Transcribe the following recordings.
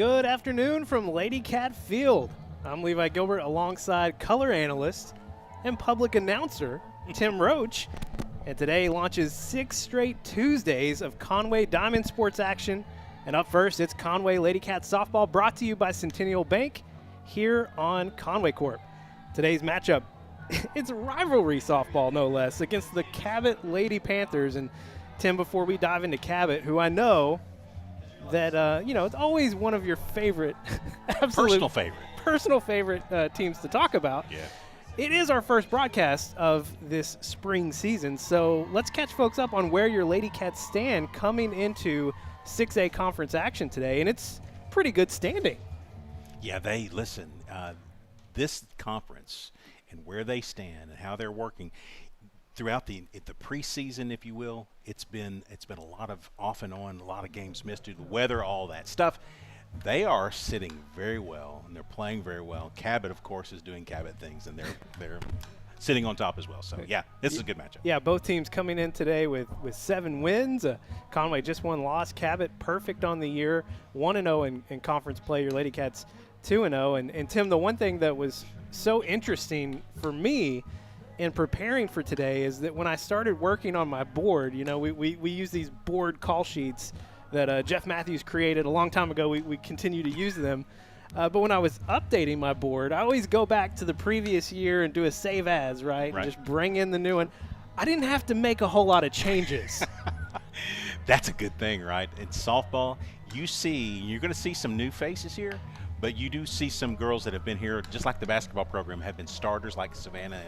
Good afternoon from Lady Cat Field. I'm Levi Gilbert alongside color analyst and public announcer Tim Roach. And today launches 6 straight Tuesdays of Conway Diamond Sports action. And up first, it's Conway Lady Cat Softball, brought to you by Centennial Bank here on Conway Corp. Today's matchup, it's rivalry softball, no less, against the Cabot Lady Panthers. And Tim, before we dive into Cabot, who I know that, it's always one of your favorite, personal favorite teams to talk about. Yeah. It is our first broadcast of this spring season, so let's catch folks up on where your Lady Cats stand coming into 6A conference action today, and it's pretty good standing. Yeah, this conference and where they stand and how they're working throughout the preseason, if you will, it's been a lot of off and on, a lot of games missed due to the weather, all that stuff. They are sitting very well and they're playing very well. Cabot, of course, is doing Cabot things, and they're sitting on top as well. So yeah, this is a good matchup. Yeah, both teams coming in today with 7 wins. Conway just 1 loss. Cabot perfect on the year, 1-0 in conference play. Your Lady Cats 2-0. And Tim, the one thing that was so interesting for me in preparing for today is that when I started working on my board, we use these board call sheets that Jeff Matthews created a long time ago. We continue to use them. But when I was updating my board, I always go back to the previous year and do a save as, right? And just bring in the new one. I didn't have to make a whole lot of changes. That's a good thing, right? In softball, you're going to see some new faces here, but you do see some girls that have been here, just like the basketball program, have been starters like Savannah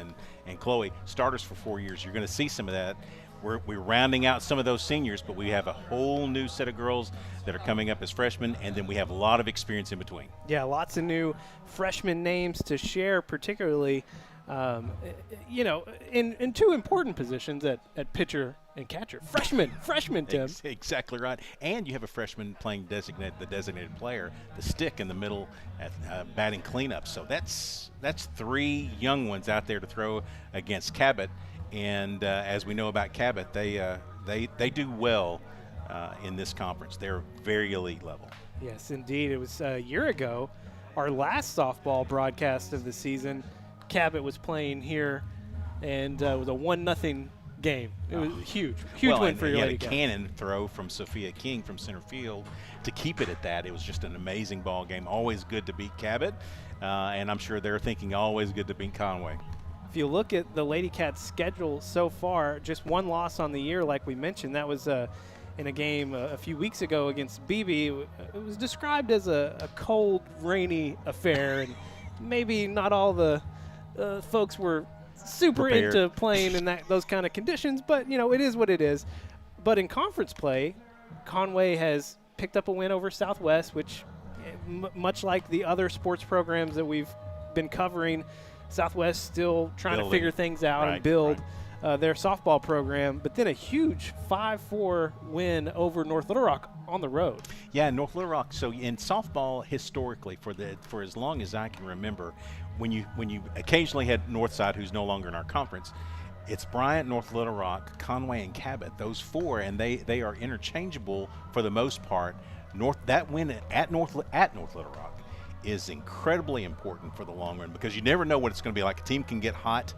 and Chloe, starters for 4 years. You're going to see some of that. We're rounding out some of those seniors, but we have a whole new set of girls that are coming up as freshmen, and then we have a lot of experience in between. Yeah, lots of new freshman names to share, particularly, in 2 important positions at pitcher and catcher. Freshman, Tim. Exactly right. And you have a freshman playing the designated player, the stick in the middle at batting cleanup. So that's 3 young ones out there to throw against Cabot. And as we know about Cabot, they do well in this conference. They're very elite level. Yes, indeed. It was a year ago, our last softball broadcast of the season. Cabot was playing here, and it was a 1-0 game. It was huge win for your Lady Cats. A cannon throw from Sophia King from center field to keep it at that. It was just an amazing ball game. Always good to beat Cabot, and I'm sure they're thinking always good to beat Conway. If you look at the Lady Cats' schedule so far, just 1 loss on the year, like we mentioned. That was in a game a few weeks ago against BB. It was described as a cold, rainy affair, and maybe not all the folks were super prepared into playing in those kind of conditions, but, it is what it is. But in conference play, Conway has picked up a win over Southwest, which, much like the other sports programs that we've been covering, Southwest still trying to figure things out and build their softball program, but then a huge 5-4 win over North Little Rock on the road. Yeah, North Little Rock. So in softball, historically, for as long as I can remember, when you occasionally had Northside, who's no longer in our conference, it's Bryant, North Little Rock, Conway, and Cabot. Those 4, and they are interchangeable for the most part. That win at North Little Rock is incredibly important for the long run, because you never know what it's going to be like. A team can get hot,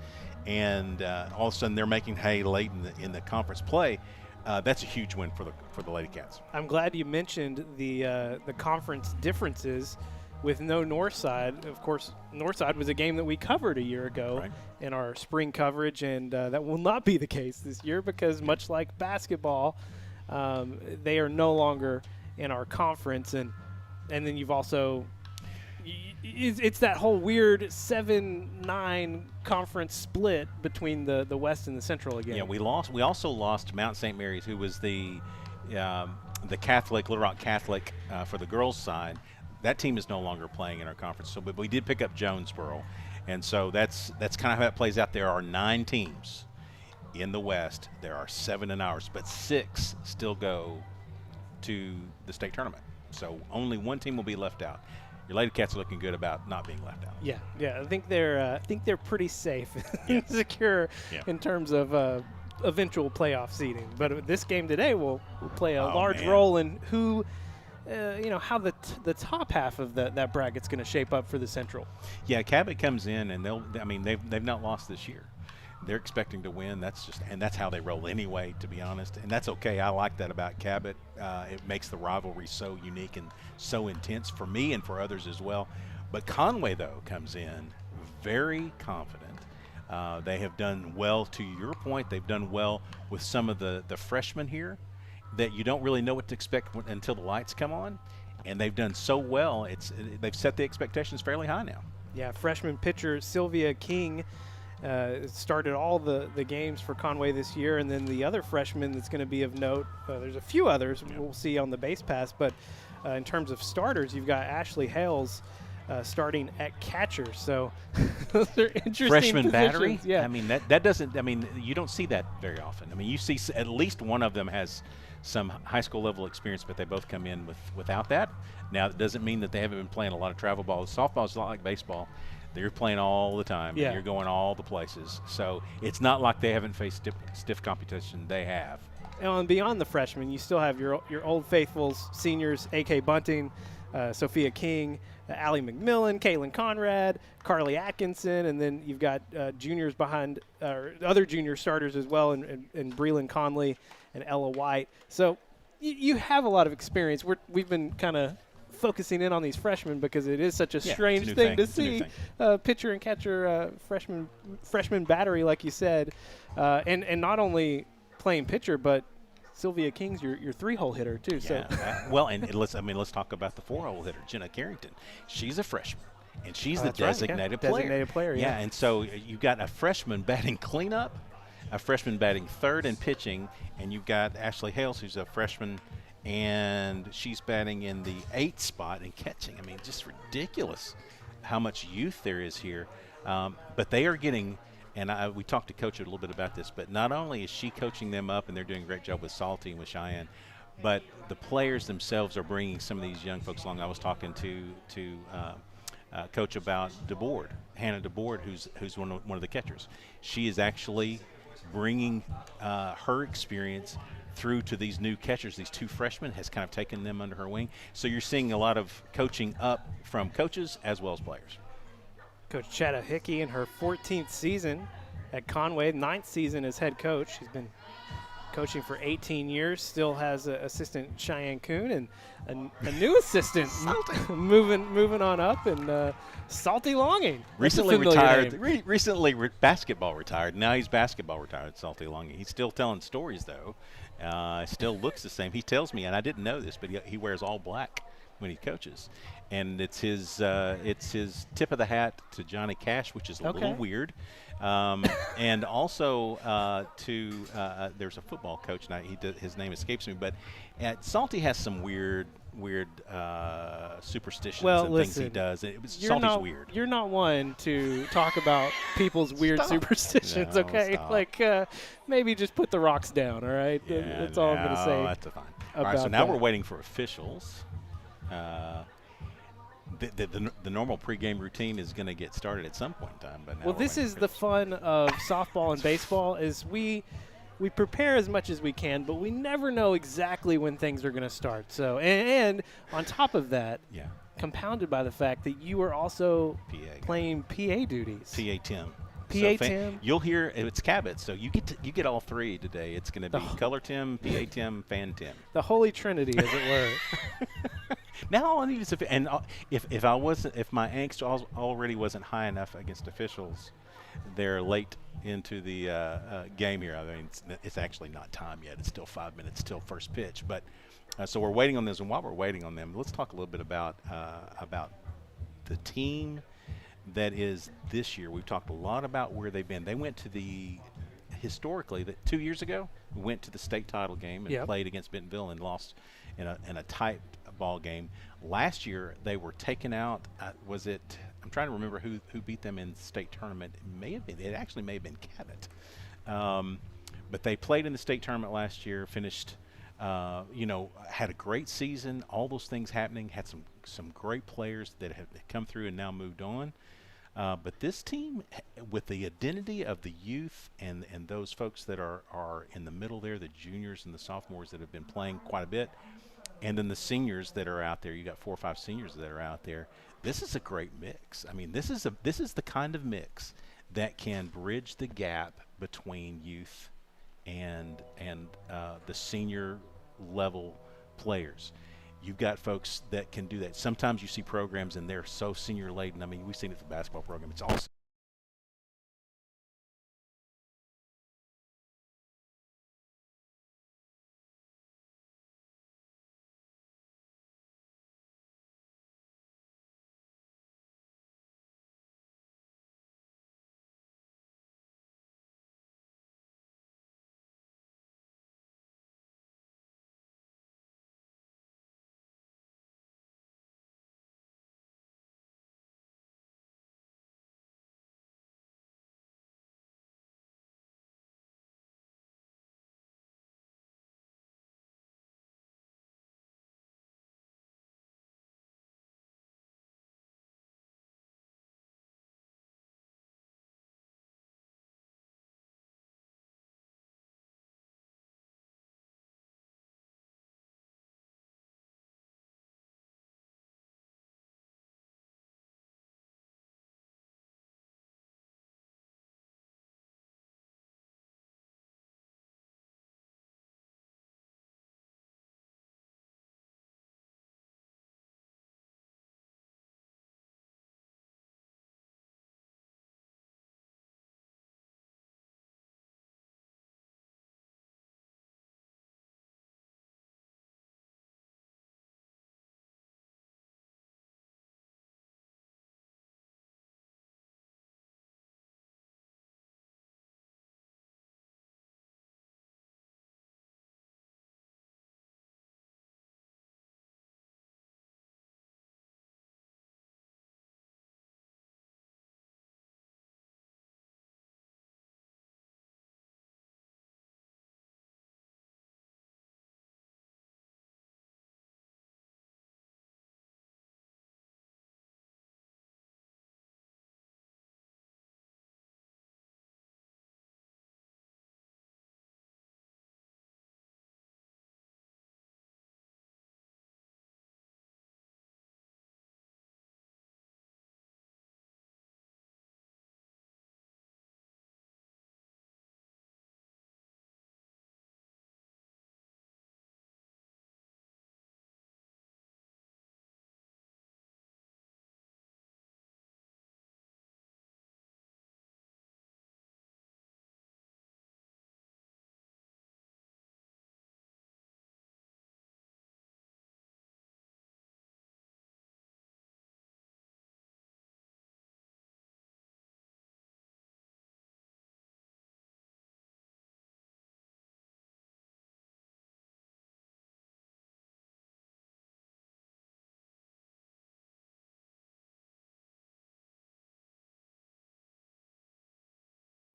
and all of a sudden they're making hay late in the conference play. That's a huge win for the Lady Cats. I'm glad you mentioned the conference differences with no Northside. Of course, Northside was a game that we covered a year ago in our spring coverage, and that will not be the case this year, because much like basketball, they are no longer in our conference, and then you've also it's that whole weird 7-9 conference split between the West and the Central again. Yeah, we also lost Mount St. Mary's, who was the Catholic, Little Rock Catholic for the girls' side. That team is no longer playing in our conference. So, but we did pick up Jonesboro, and so that's kind of how it plays out. There are 9 teams in the West. There are 7 in ours, but 6 still go to the state tournament. So only 1 team will be left out. Your Lady Cats are looking good about not being left out. Yeah. I think they're pretty safe and secure in terms of eventual playoff seeding. But this game today will play a large role in who how the top half of that bracket's going to shape up for the Central. Yeah, Cabot comes in, and they've not lost this year. They're expecting to win. That's how they roll anyway, to be honest. And that's okay. I like that about Cabot. It makes the rivalry so unique and so intense for me and for others as well. But Conway, though, comes in very confident. They have done well, to your point. They've done well with some of the freshmen here that you don't really know what to expect until the lights come on. And they've done so well. They've set the expectations fairly high now. Yeah, freshman pitcher Sylvia King started all the games for Conway this year, and then the other freshman that's going to be of note, there's a few others we'll see on the base pass, but in terms of starters, you've got Ashley Hales starting at catcher. So those are interesting freshman positions. Battery. Yeah, I mean that doesn't. I mean you don't see that very often. I mean you see at least one of them has some high school level experience, but they both come in without that. Now that doesn't mean that they haven't been playing a lot of travel ball. Softball is a lot like baseball. They're playing all the time. Yeah. And you're going all the places. So it's not like they haven't faced stiff competition. They have. And beyond the freshmen, you still have your old faithfuls, seniors, A.K. Bunting, Sophia King, Allie McMillan, Caitlin Conrad, Carly Atkinson, and then you've got juniors behind, other junior starters as well, and Breland Conley and Ella White. So you have a lot of experience. We've been kind of focusing in on these freshmen because it is such a strange thing to see pitcher and catcher freshman battery, like you said, and not only playing pitcher, but Sylvia King's your three-hole hitter too. Yeah. So well, and let's talk about the four-hole hitter, Jenna Carrington. She's a freshman, and she's the designated player. Designated player. Yeah, and so you've got a freshman batting cleanup, a freshman batting third and pitching, and you've got Ashley Hales, who's a freshman, and she's batting in the 8th spot and catching. I mean, just ridiculous how much youth there is here. But they are getting, and we talked to Coach a little bit about this, but not only is she coaching them up, and they're doing a great job with Salty and with Cheyenne, but the players themselves are bringing some of these young folks along. I was talking to Coach about DeBoard, Hannah DeBoard, who's one of the catchers. She is actually bringing her experience through to these new catchers. These two freshmen has kind of taken them under her wing. So you're seeing a lot of coaching up from coaches as well as players. Coach Chetta Hickey in her 14th season at Conway, 9th season as head coach. She's been coaching for 18 years, still has assistant Cheyenne Kuhn and a new assistant moving on up, and Salty Longing. Recently retired. Basketball retired. Now he's basketball retired, Salty Longing. He's still telling stories, though. Still looks the same. He tells me, and I didn't know this, but he wears all black when he coaches. And it's his tip of the hat to Johnny Cash, which is a little weird. And also there's a football coach, and his name escapes me, but Salty has some weird superstitions and things he does. Salty's weird. You're not one to talk about people's weird superstitions, okay? Stop. Like maybe just put the rocks down, all right? Yeah, that's all I'm going to say. That's fine. All right, so now we're waiting for officials. The normal pregame routine is going to get started at some point in time. But now this is the fun of softball and baseball is we prepare as much as we can, but we never know exactly when things are going to start. So and on top of that, compounded by the fact that you are also playing PA duties. PA Tim. Tim. You'll hear it's Cabot, so you get all three today. It's going to be Color Tim, PA Tim, Fan Tim. The Holy Trinity, as it were. Now all I need is if my angst already wasn't high enough against officials, they're late into the game here. I mean, it's actually not time yet. It's still 5 minutes till first pitch. But so we're waiting on this, and while we're waiting on them, let's talk a little bit about the team that is this year. We've talked a lot about where they've been. They went to historically 2 years ago, went to the state title game and played against Bentonville and lost in a tight ball game. Last year they were taken out. I'm trying to remember who beat them in the state tournament. It actually may have been Cabot. But they played in the state tournament last year, finished had a great season, all those things happening, had some great players that have come through and now moved on. But this team, with the identity of the youth and those folks that are in the middle there, the juniors and the sophomores that have been playing quite a bit, and then the seniors that are out there. You got 4 or 5 seniors that are out there. This is a great mix. I mean, this is the kind of mix that can bridge the gap between youth and the senior level players. You've got folks that can do that. Sometimes you see programs and they're so senior laden. I mean, we've seen it with the basketball program. It's also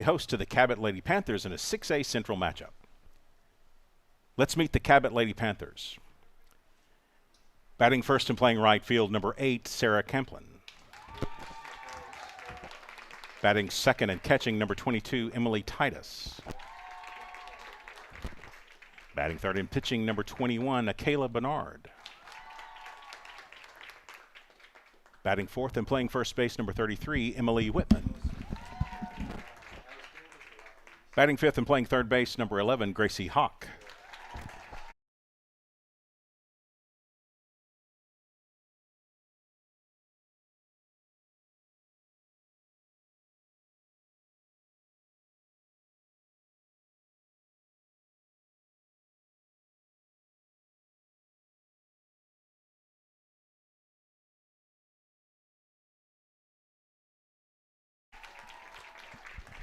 host to the Cabot Lady Panthers in a 6A Central matchup. Let's meet the Cabot Lady Panthers. Batting first and playing right field, number 8, Sarah Camplin. Batting second and catching, number 22, Emily Titus. Batting third and pitching, number 21, Akayla Bernard. Batting fourth and playing first base, number 33, Emily Whitman. Batting fifth and playing third base, number 11, Gracie Hawk.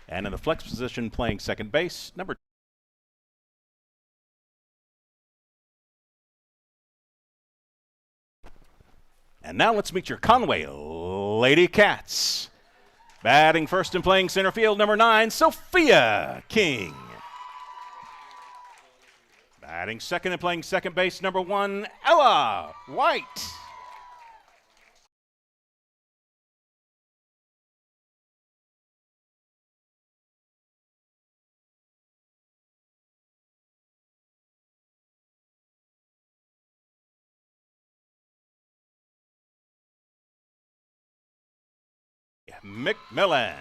And in the flex position, playing second base, number. And now let's meet your Conway Lady Cats. Batting first and playing center field, number 9, Sophia King. Batting second and playing second base, number 1, Ella White. McMillan.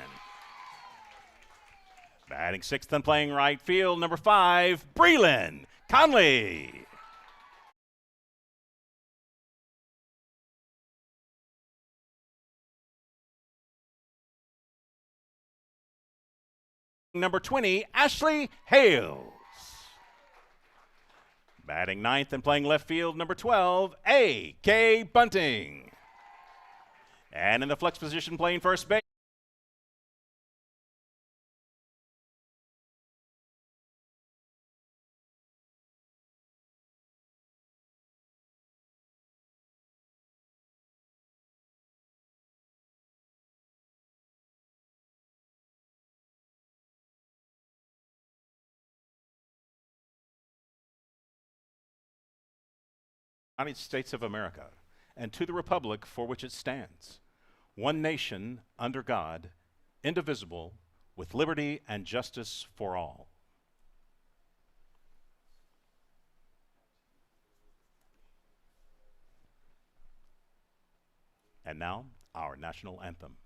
Batting sixth and playing right field, number 5, Breland Conley. Number 20, Ashley Hales. Batting ninth and playing left field, number 12, A.K. Bunting. And in the flex position playing first base, United States of America, and to the republic for which it stands, one nation, under God, indivisible, with liberty and justice for all. And now, our national anthem.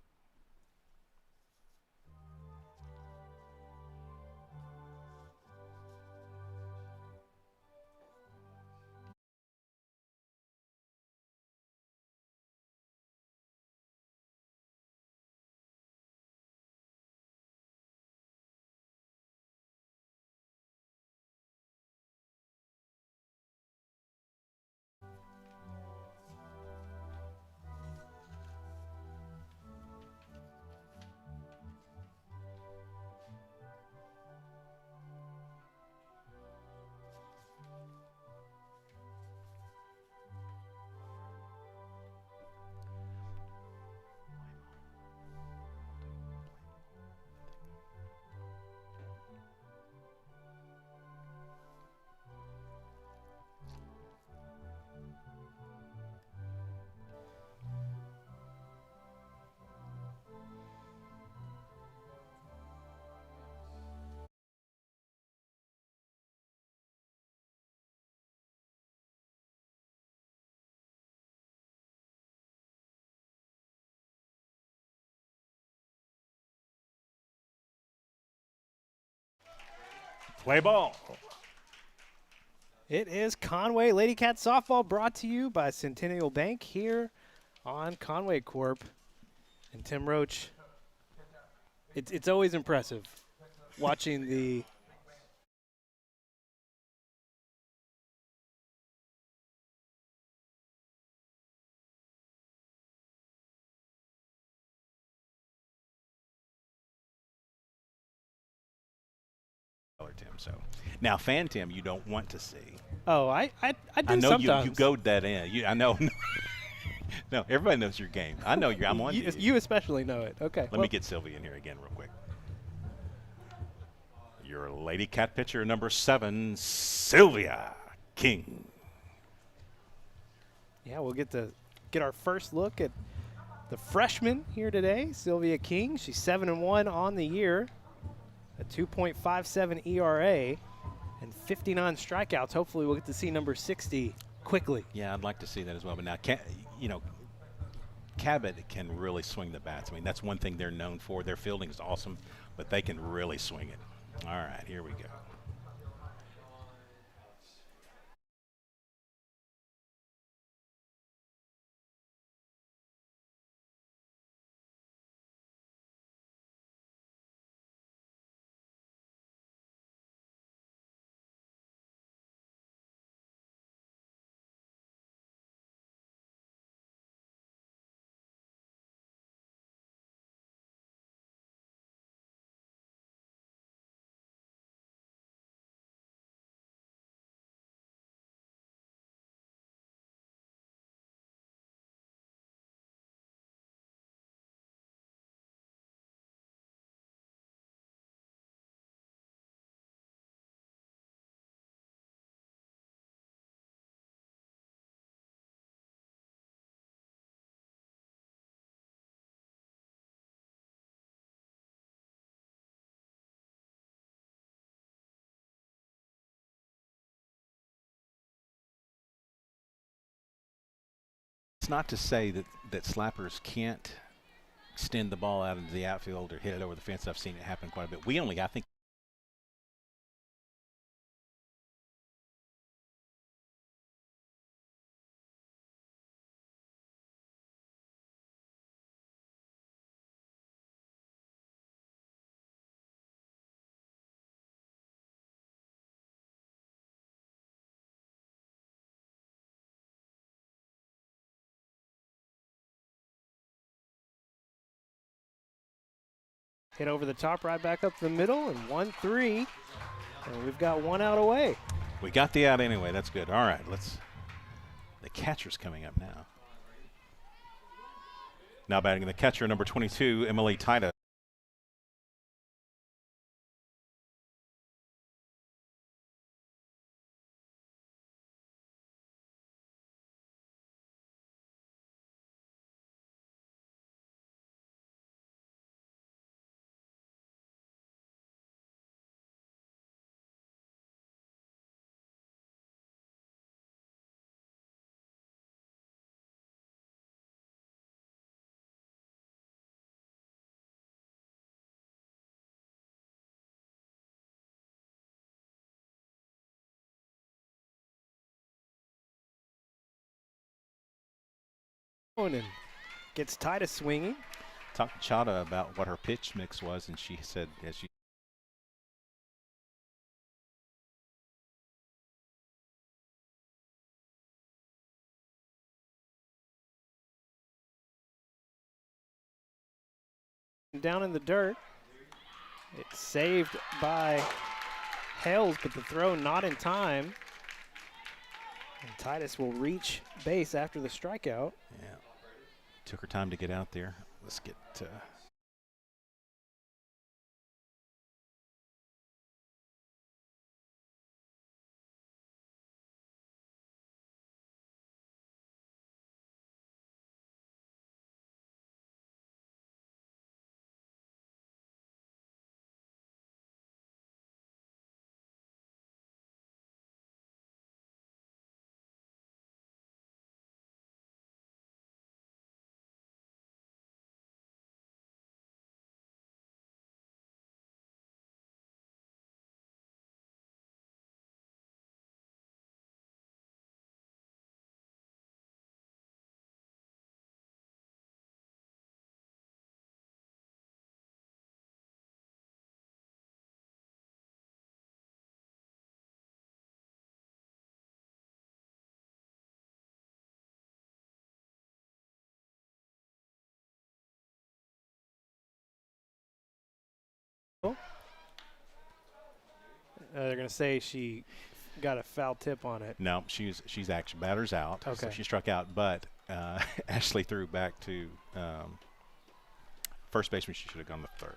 Play ball. It is Conway Lady Cat softball, brought to you by Centennial Bank here on Conway Corp. And Tim Roach, it's always impressive watching the Tim. So now, fan Tim, you don't want to see. Oh, I do I know sometimes. you goad that in. I know. No, everybody knows your game. I know I'm on to you. You especially know it. Okay. Let me get Sylvia in here again real quick. Your Lady Cat pitcher, number 7, Sylvia King. Yeah, we'll get our first look at the freshman here today, Sylvia King. She's 7-1 on the year, a 2.57 ERA, and 59 strikeouts. Hopefully, we'll get to see number 60 quickly. Yeah, I'd like to see that as well. But now, Cabot can really swing the bats. I mean, that's one thing they're known for. Their fielding is awesome, but they can really swing it. All right, here we go. It's not to say that slappers can't extend the ball out into the outfield or hit it over the fence. I've seen it happen quite a bit. I think. Hit over the top, right back up the middle, and 1-3. And we've got one out away. We got the out anyway. That's good. All right, the catcher's coming up now. Now batting the catcher, number 22, Emily Tida. And gets Titus swinging. Talked to Chada about what her pitch mix was, and she said, as she down in the dirt. It's saved by Hales, but the throw not in time. And Titus will reach base after the strikeout. Yeah. Took her time to get out there. Let's get They're going to say she got a foul tip on it. No, she's actually batter's out. Okay. So she struck out, but Ashley threw back to first baseman. She should have gone to third.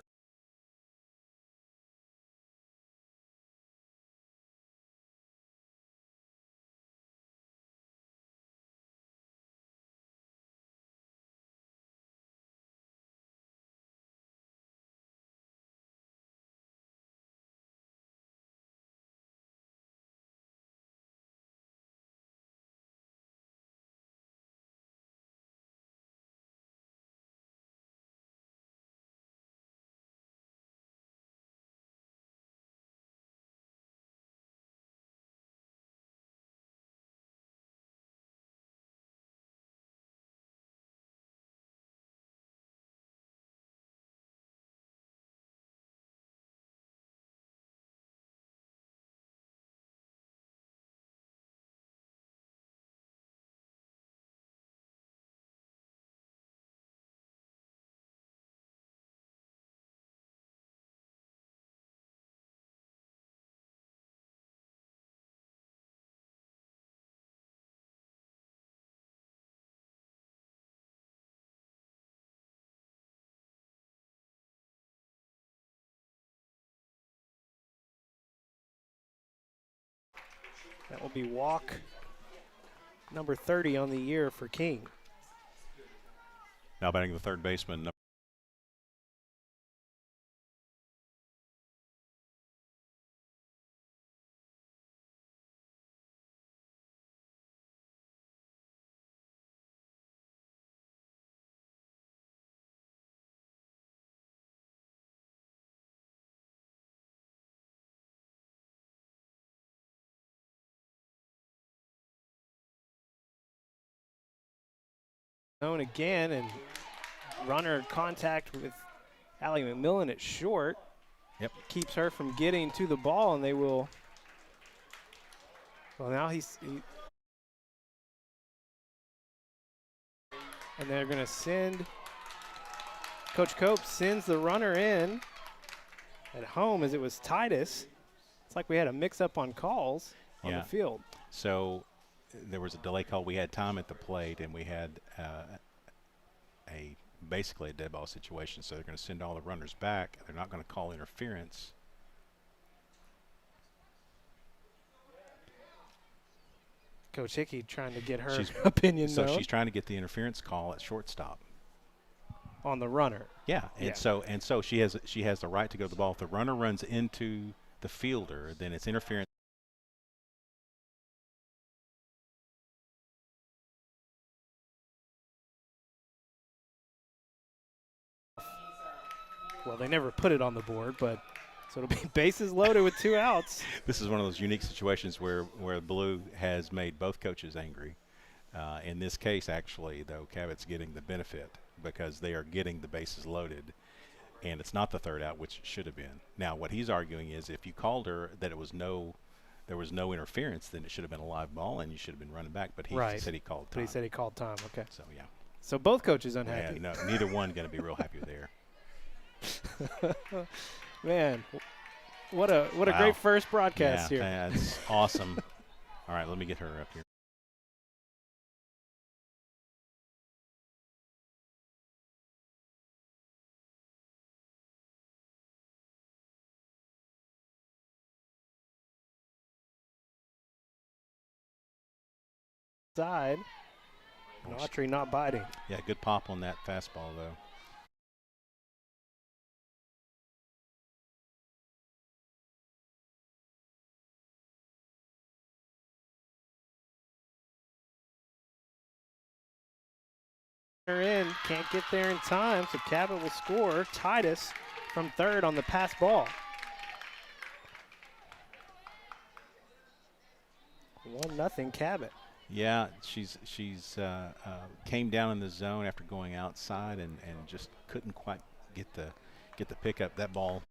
That will be walk number 30 on the year for King. Now batting the third baseman, Zone again, and runner contact with Allie McMillan at short. Yep. Keeps her from getting to the ball, and they will. Well, now and they're going to send. Coach Cope sends the runner in at home as it was Titus. It's like we had a mix-up on calls on the field. So there was a delay call. We had time at the plate, and we had basically a dead ball situation. So they're going to send all the runners back. They're not going to call interference. Coach Hickey trying to get her opinion. So she's trying to get the interference call at shortstop on the runner. Yeah, and so she has the right to go to the ball. If the runner runs into the fielder, then it's interference. Well, they never put it on the board, but so it'll be bases loaded with 2 outs. This is one of those unique situations where Blue has made both coaches angry. In this case, actually, though, Cabot's getting the benefit because they are getting the bases loaded, and it's not the 3rd out, which it should have been. Now, what he's arguing is if you called her that there was no interference, then it should have been a live ball and you should have been running back. But he said he called time. But he said he called time. Okay. So yeah. So both coaches unhappy. Yeah, no, neither one going to be real happy there. Man, what a great first broadcast here. That's awesome. All right, let me get her up here. Side. And Autry not biting. Yeah, good pop on that fastball, though. In, can't get there in time, so Cabot will score. Titus from 3rd on the pass ball. 1-0 Cabot. Yeah, she's came down in the zone after going outside and just couldn't quite get the pickup. That ball.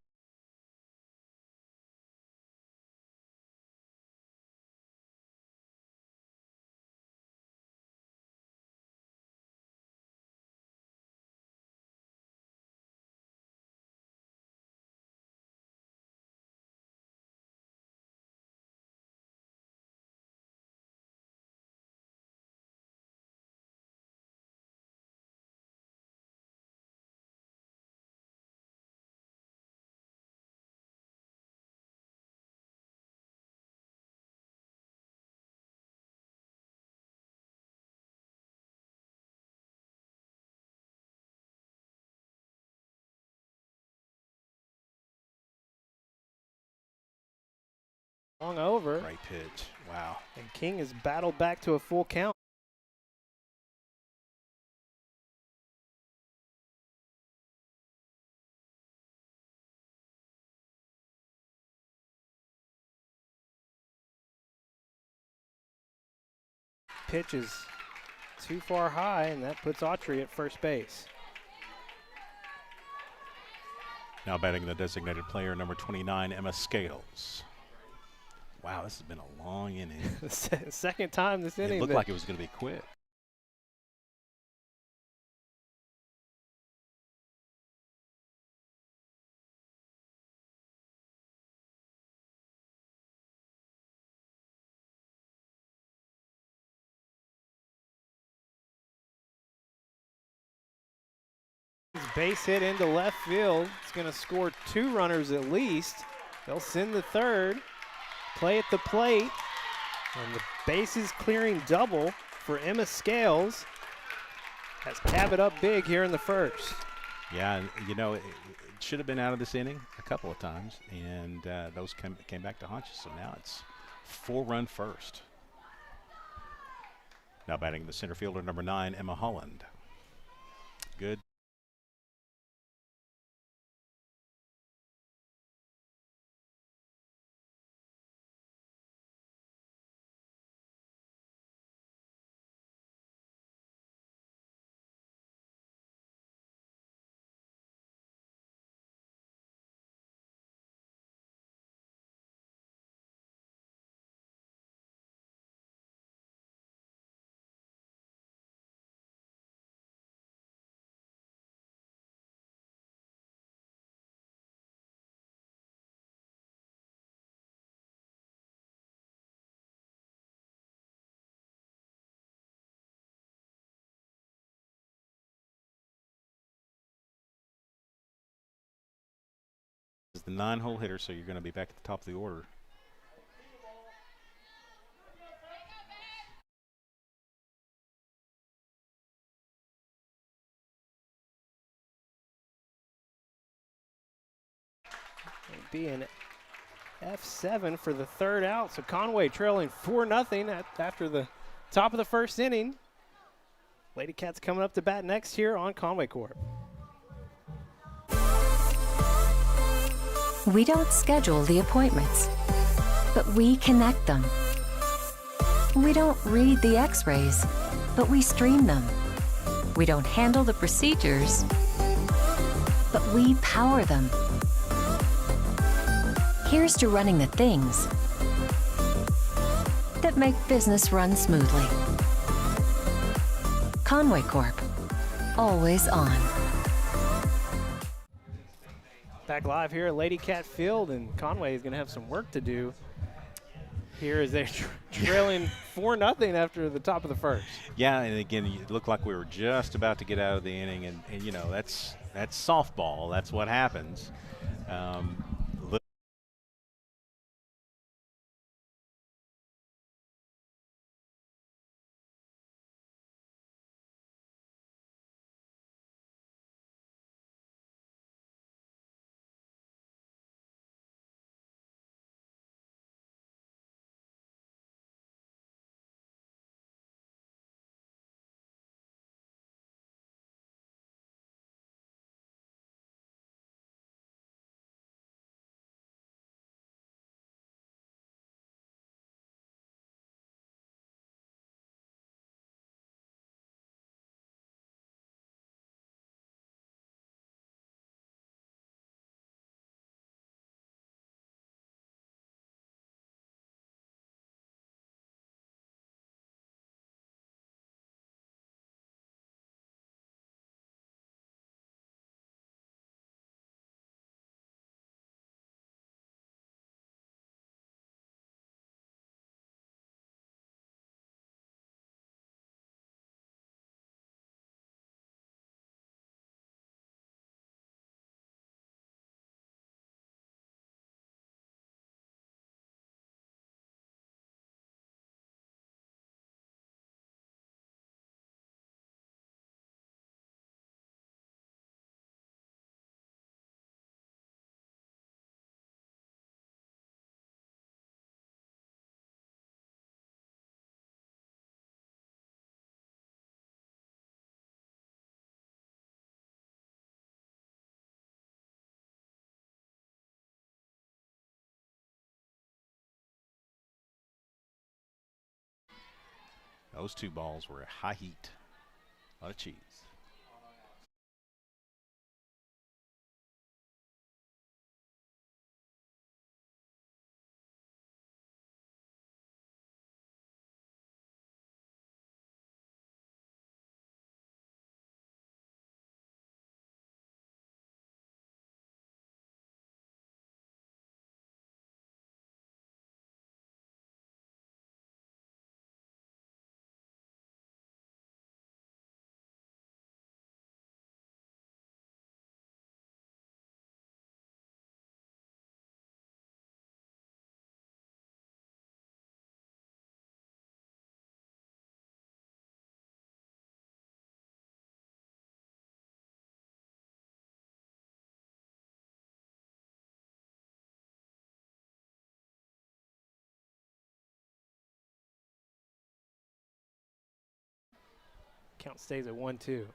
Long over. Great pitch. Wow. And King has battled back to a full count. Pitch is too far high, and that puts Autry at first base. Now batting the designated player, number 29, Emma Scales. Wow, this has been a long inning. Second time this inning. It looked like it was going to be quick. Base hit into left field. It's going to score 2 runners at least. They'll send the 3rd. Play at the plate. And the bases clearing double for Emma Scales. Has Cabot up big here in the 1st. Yeah, you know, it should have been out of this inning a couple of times, and those came back to haunt you. So now it's 4-run first. Now batting the center fielder, number 9, Emma Holland. Good. the 9-hole hitter, so you're going to be back at the top of the order. It'll be an F7 for the third out. So Conway trailing 4-0 after the top of the first inning. Lady Cats coming up to bat next here on Conway Corp. We don't schedule the appointments, but we connect them. We don't read the x-rays, but we stream them. We don't handle the procedures, but we power them. Here's to running the things that make business run smoothly. Conway Corp, always on. Back live here at Lady Cat Field, and Conway is going to have some work to do here as they're trailing 4-0 after the top of the first. Yeah, and again, it looked like we were just about to get out of the inning, and you know, that's softball. That's what happens. Those two balls were high heat. A lot of cheese. Count stays at 1-2.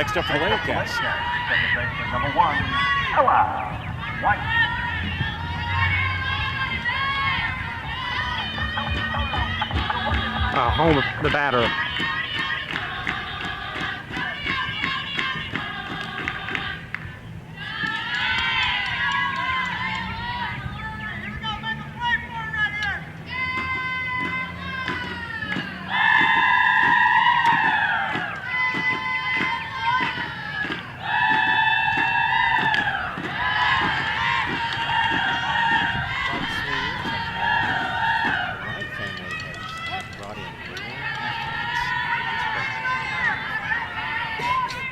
Next up for the Lady Cats. Second baseman number 1, Ella White. Home the batter.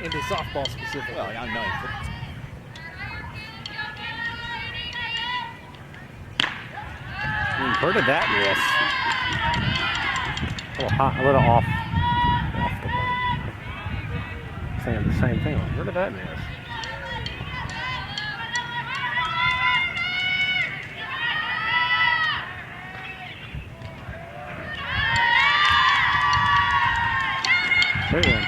Into softball specifically. Well, I know. Where did that miss? A little hot, a little off the ball. Saying the same thing. Where did that miss? There.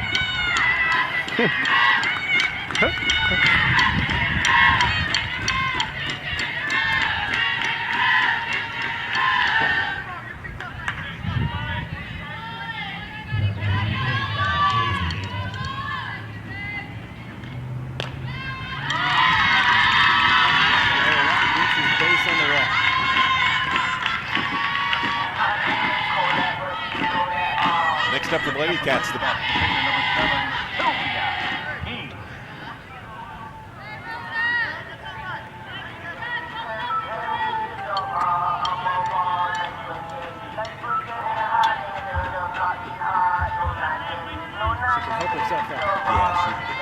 Next up for the Lady Cats, the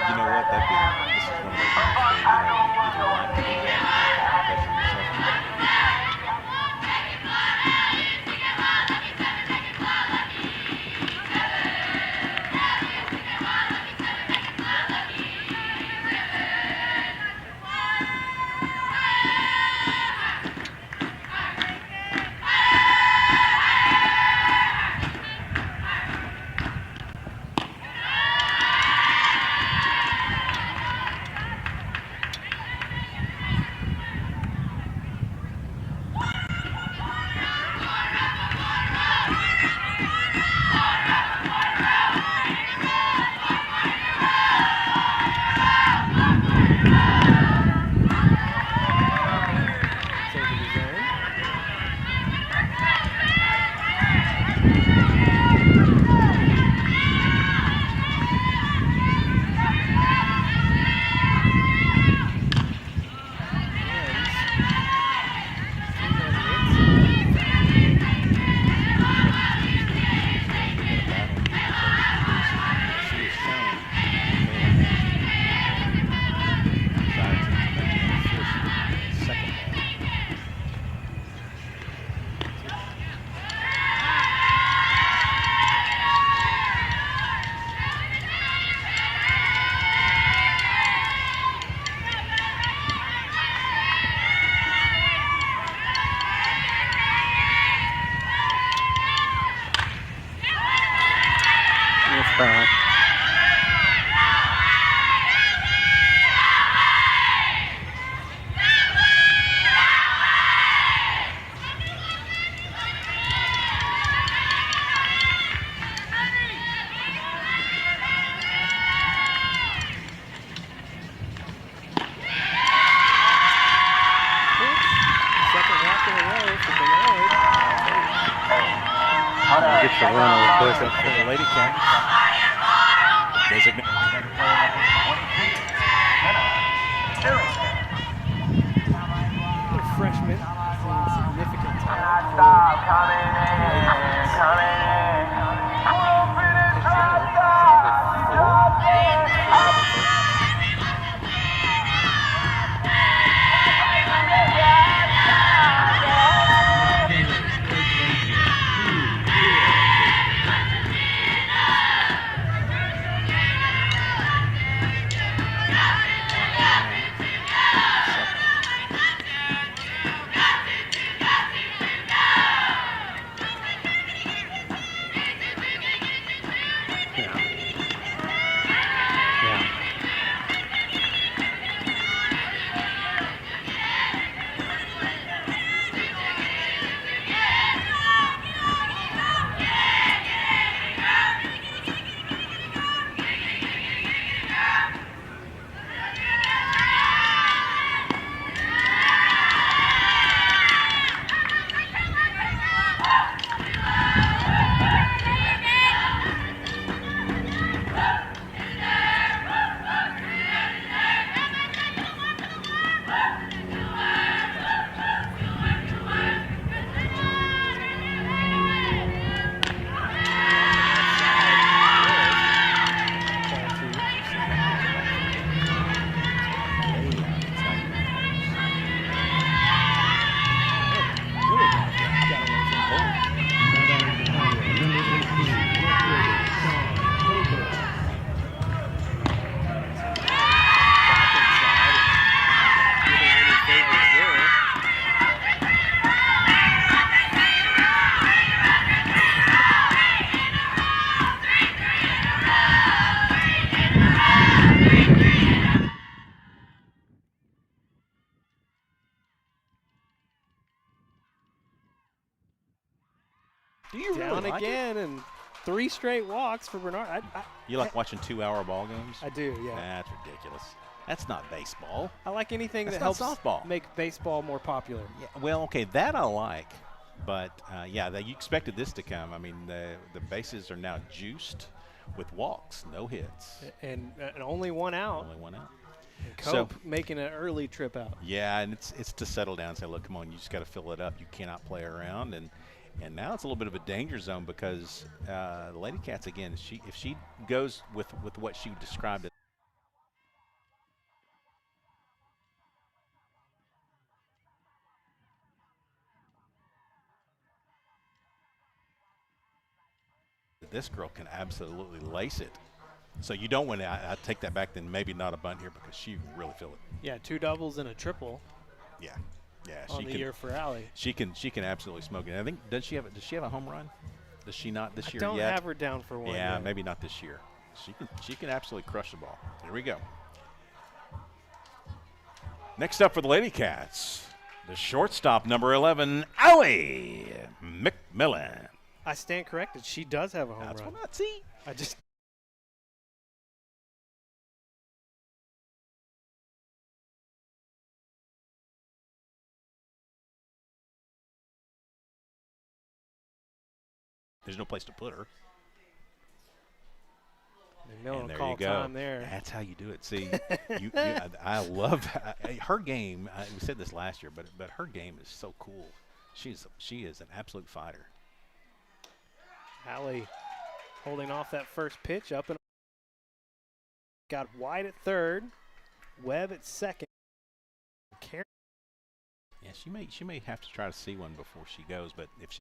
you know what? This is one of those things where, you either like to do that or pressure yourself. Gets the run over quick up for the Lady Cats. Freshman, significant talent. like again, and 3 straight walks for Bernard. You like watching 2-hour ball games? I do, yeah. That's ridiculous. That's not baseball. I like anything That's that not helps softball. make baseball more popular. Yeah, well, okay, that I like. But, yeah, you expected this to come. I mean, the bases are now juiced with walks, no hits. And only 1 out. Only 1 out. And Cope making an early trip out. Yeah, and it's to settle down and say, look, come on, you just got to fill it up. You cannot play around. And now it's a little bit of a danger zone because the Lady Cats, again, if she goes with what she described it. This girl can absolutely lace it. So you don't want to, I take that back, then maybe not a bunt here because she can really feel it. Yeah, 2 doubles and a triple. Yeah. On the year for Allie. She can absolutely smoke it. I think does she have a home run? Does she not this year yet? I don't have her down for one. Yeah, yet. maybe not this year. She can absolutely crush the ball. Here we go. Next up for the Lady Cats, the shortstop, number 11, Allie McMillan. I stand corrected. She does have a home That's run. what I see. I just. There's no place to put her. And there call you go. time there. That's how you do it. See, I love her game. We said this last year, but her game is so cool. She is an absolute fighter. Allie holding off that first pitch up and got White at third, Webb at second. Yeah, she may have to try to see one before she goes, but if she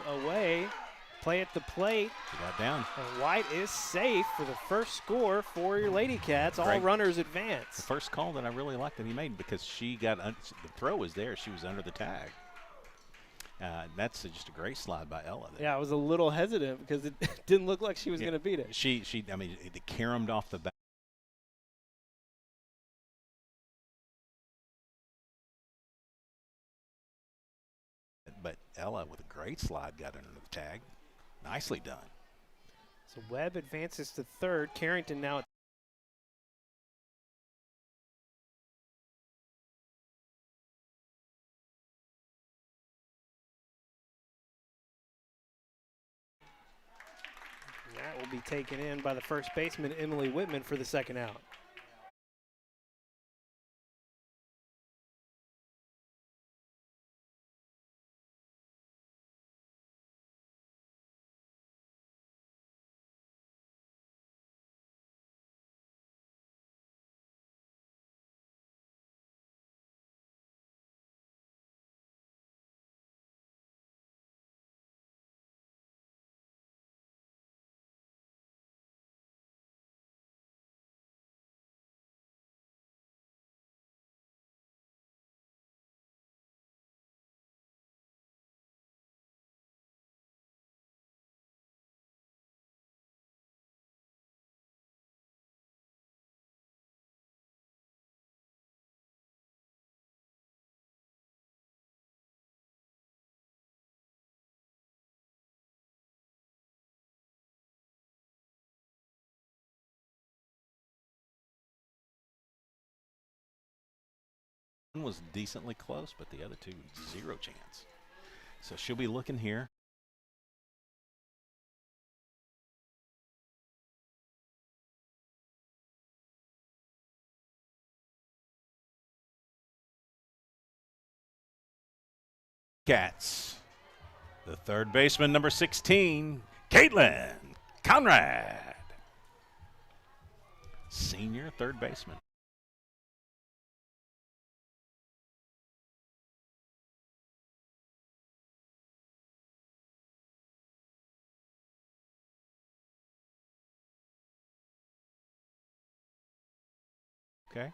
away, play at the plate. she got down. And White is safe for the first score for your Lady Cats. All Great. runners advance. The first call that I really liked that he made because she got the throw was there. She was under the tag. That's just a great slide by Ella there. Yeah, I was a little hesitant because it didn't look like she was going to beat it. I mean, it caromed off the back. But Ella with a great slide got under the tag. Nicely done. So Webb advances to third. Carrington now at that will be taken in by the first baseman, Emily Whitman, for the second out. One was decently close, but the other two, zero chance. So she'll be looking here. Cats. The third baseman, number 16, Caitlin Conrad. senior third baseman. Okay.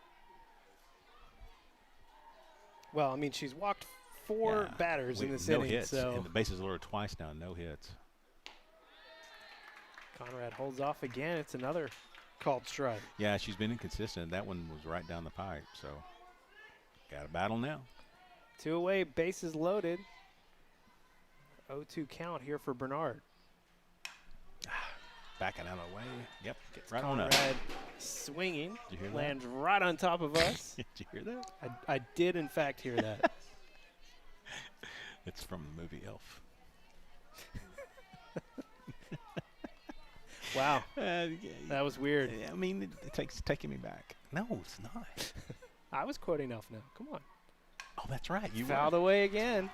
Well, I mean, she's walked 4 batters in this no inning, hits, so and the bases loaded twice now, no hits. Conrad holds off again. It's another called strike. Yeah, she's been inconsistent. That one was right down the pipe, so got a battle now. 2 away, bases loaded. 0-2 count here for Bernard. Backing out of the way. Yep, Gets right on up. Conrad swinging. Did you hear that? Lands right on top of us. Did you hear that? I did, in fact, hear that. It's from the movie Elf. Wow. That was weird. I mean, it's taking me back. No, it's not. I was quoting Elf now. Come on. Oh, that's right. You Fouled were. away again.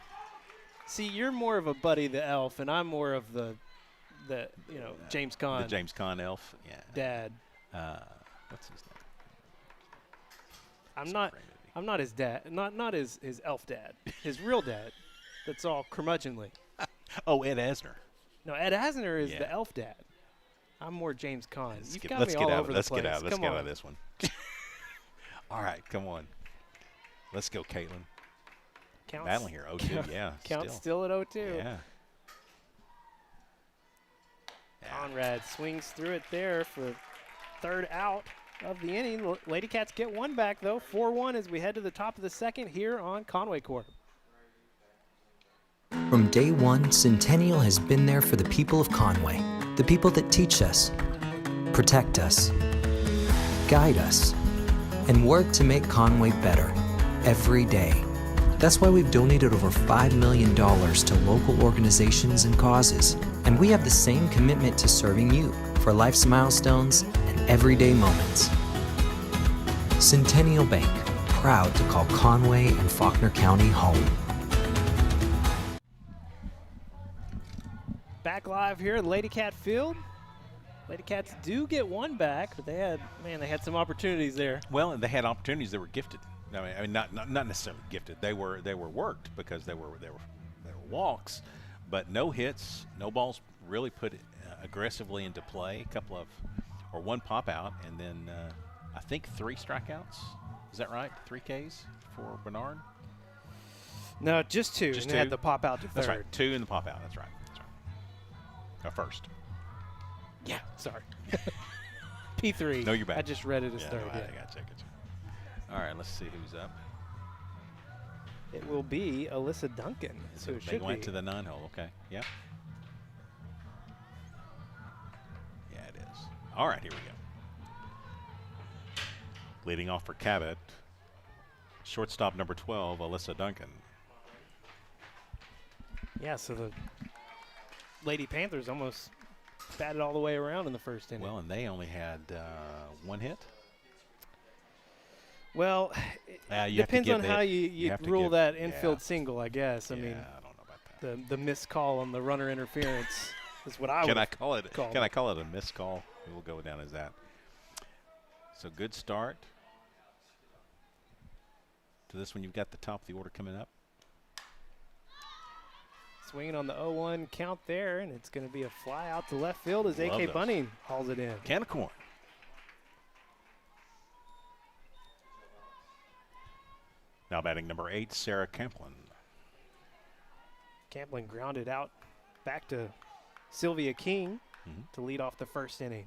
See, you're more of a Buddy the Elf, and I'm more of the James Caan. The James Caan Elf. Yeah. Dad. What's his name? I'm not his dad. Not his elf dad. His real dad. That's all curmudgeonly. Oh, Ed Asner. No, Ed Asner is the elf dad. I'm more James Caan. Let's You've get, got let's me get all out. over Let's the place. get out. Let's Come get on. out of this one. All right, come on. Let's go, Caitlin. Counts, Battling here. 0-2, yeah. Counts still at 0-2. Yeah. Conrad swings through it there for third out of the inning. Lady Cats get 1 back, though. 4-1 as we head to the top of the second here on Conway Corp. From day one, Centennial has been there for the people of Conway, the people that teach us, protect us, guide us, and work to make Conway better every day. That's why we've donated over $5 million to local organizations and causes, and we have the same commitment to serving you for life's milestones and everyday moments. Centennial Bank, proud to call Conway and Faulkner County home. Back live here at Lady Cat Field. Lady Cats do get 1 back, but they had some opportunities there. Well, and they had opportunities that were gifted. I mean, not necessarily gifted. They were worked because they were walks, but no hits, no balls really put aggressively into play. One pop out, and then I think 3 strikeouts. Is that right? 3 Ks for Bernard. No, just 2. Just and 2. They had the pop out to third. That's right. 2 in the pop out. That's right. First. Yeah, sorry. P3. No, you're back. I just read it as third. I got to check it. All right, let's see who's up. It will be Alyssa Duncan. So it they should went be. to the 9-hole. Okay. Yep. Yeah, it is. All right, here we go. Leading off for Cabot, shortstop number 12, Alyssa Duncan. Yeah, so the Lady Panthers almost batted all the way around in the first inning. Well, and they only had 1 hit. Well, it depends on how you rule that infield single, I guess. I mean, I don't know about that. the missed call on the runner interference is what I would Can I call it? call Can I call it a missed call? We'll go down as that. So good start to this one. You've got the top of the order coming up. Swinging on the 0-1 count there, and it's going to be a fly out to left field as Love A.K. those. Bunning hauls it in. Can of corn. Now batting number 8, Sarah Camplin. Camplin grounded out back to Sylvia King to lead off the first inning.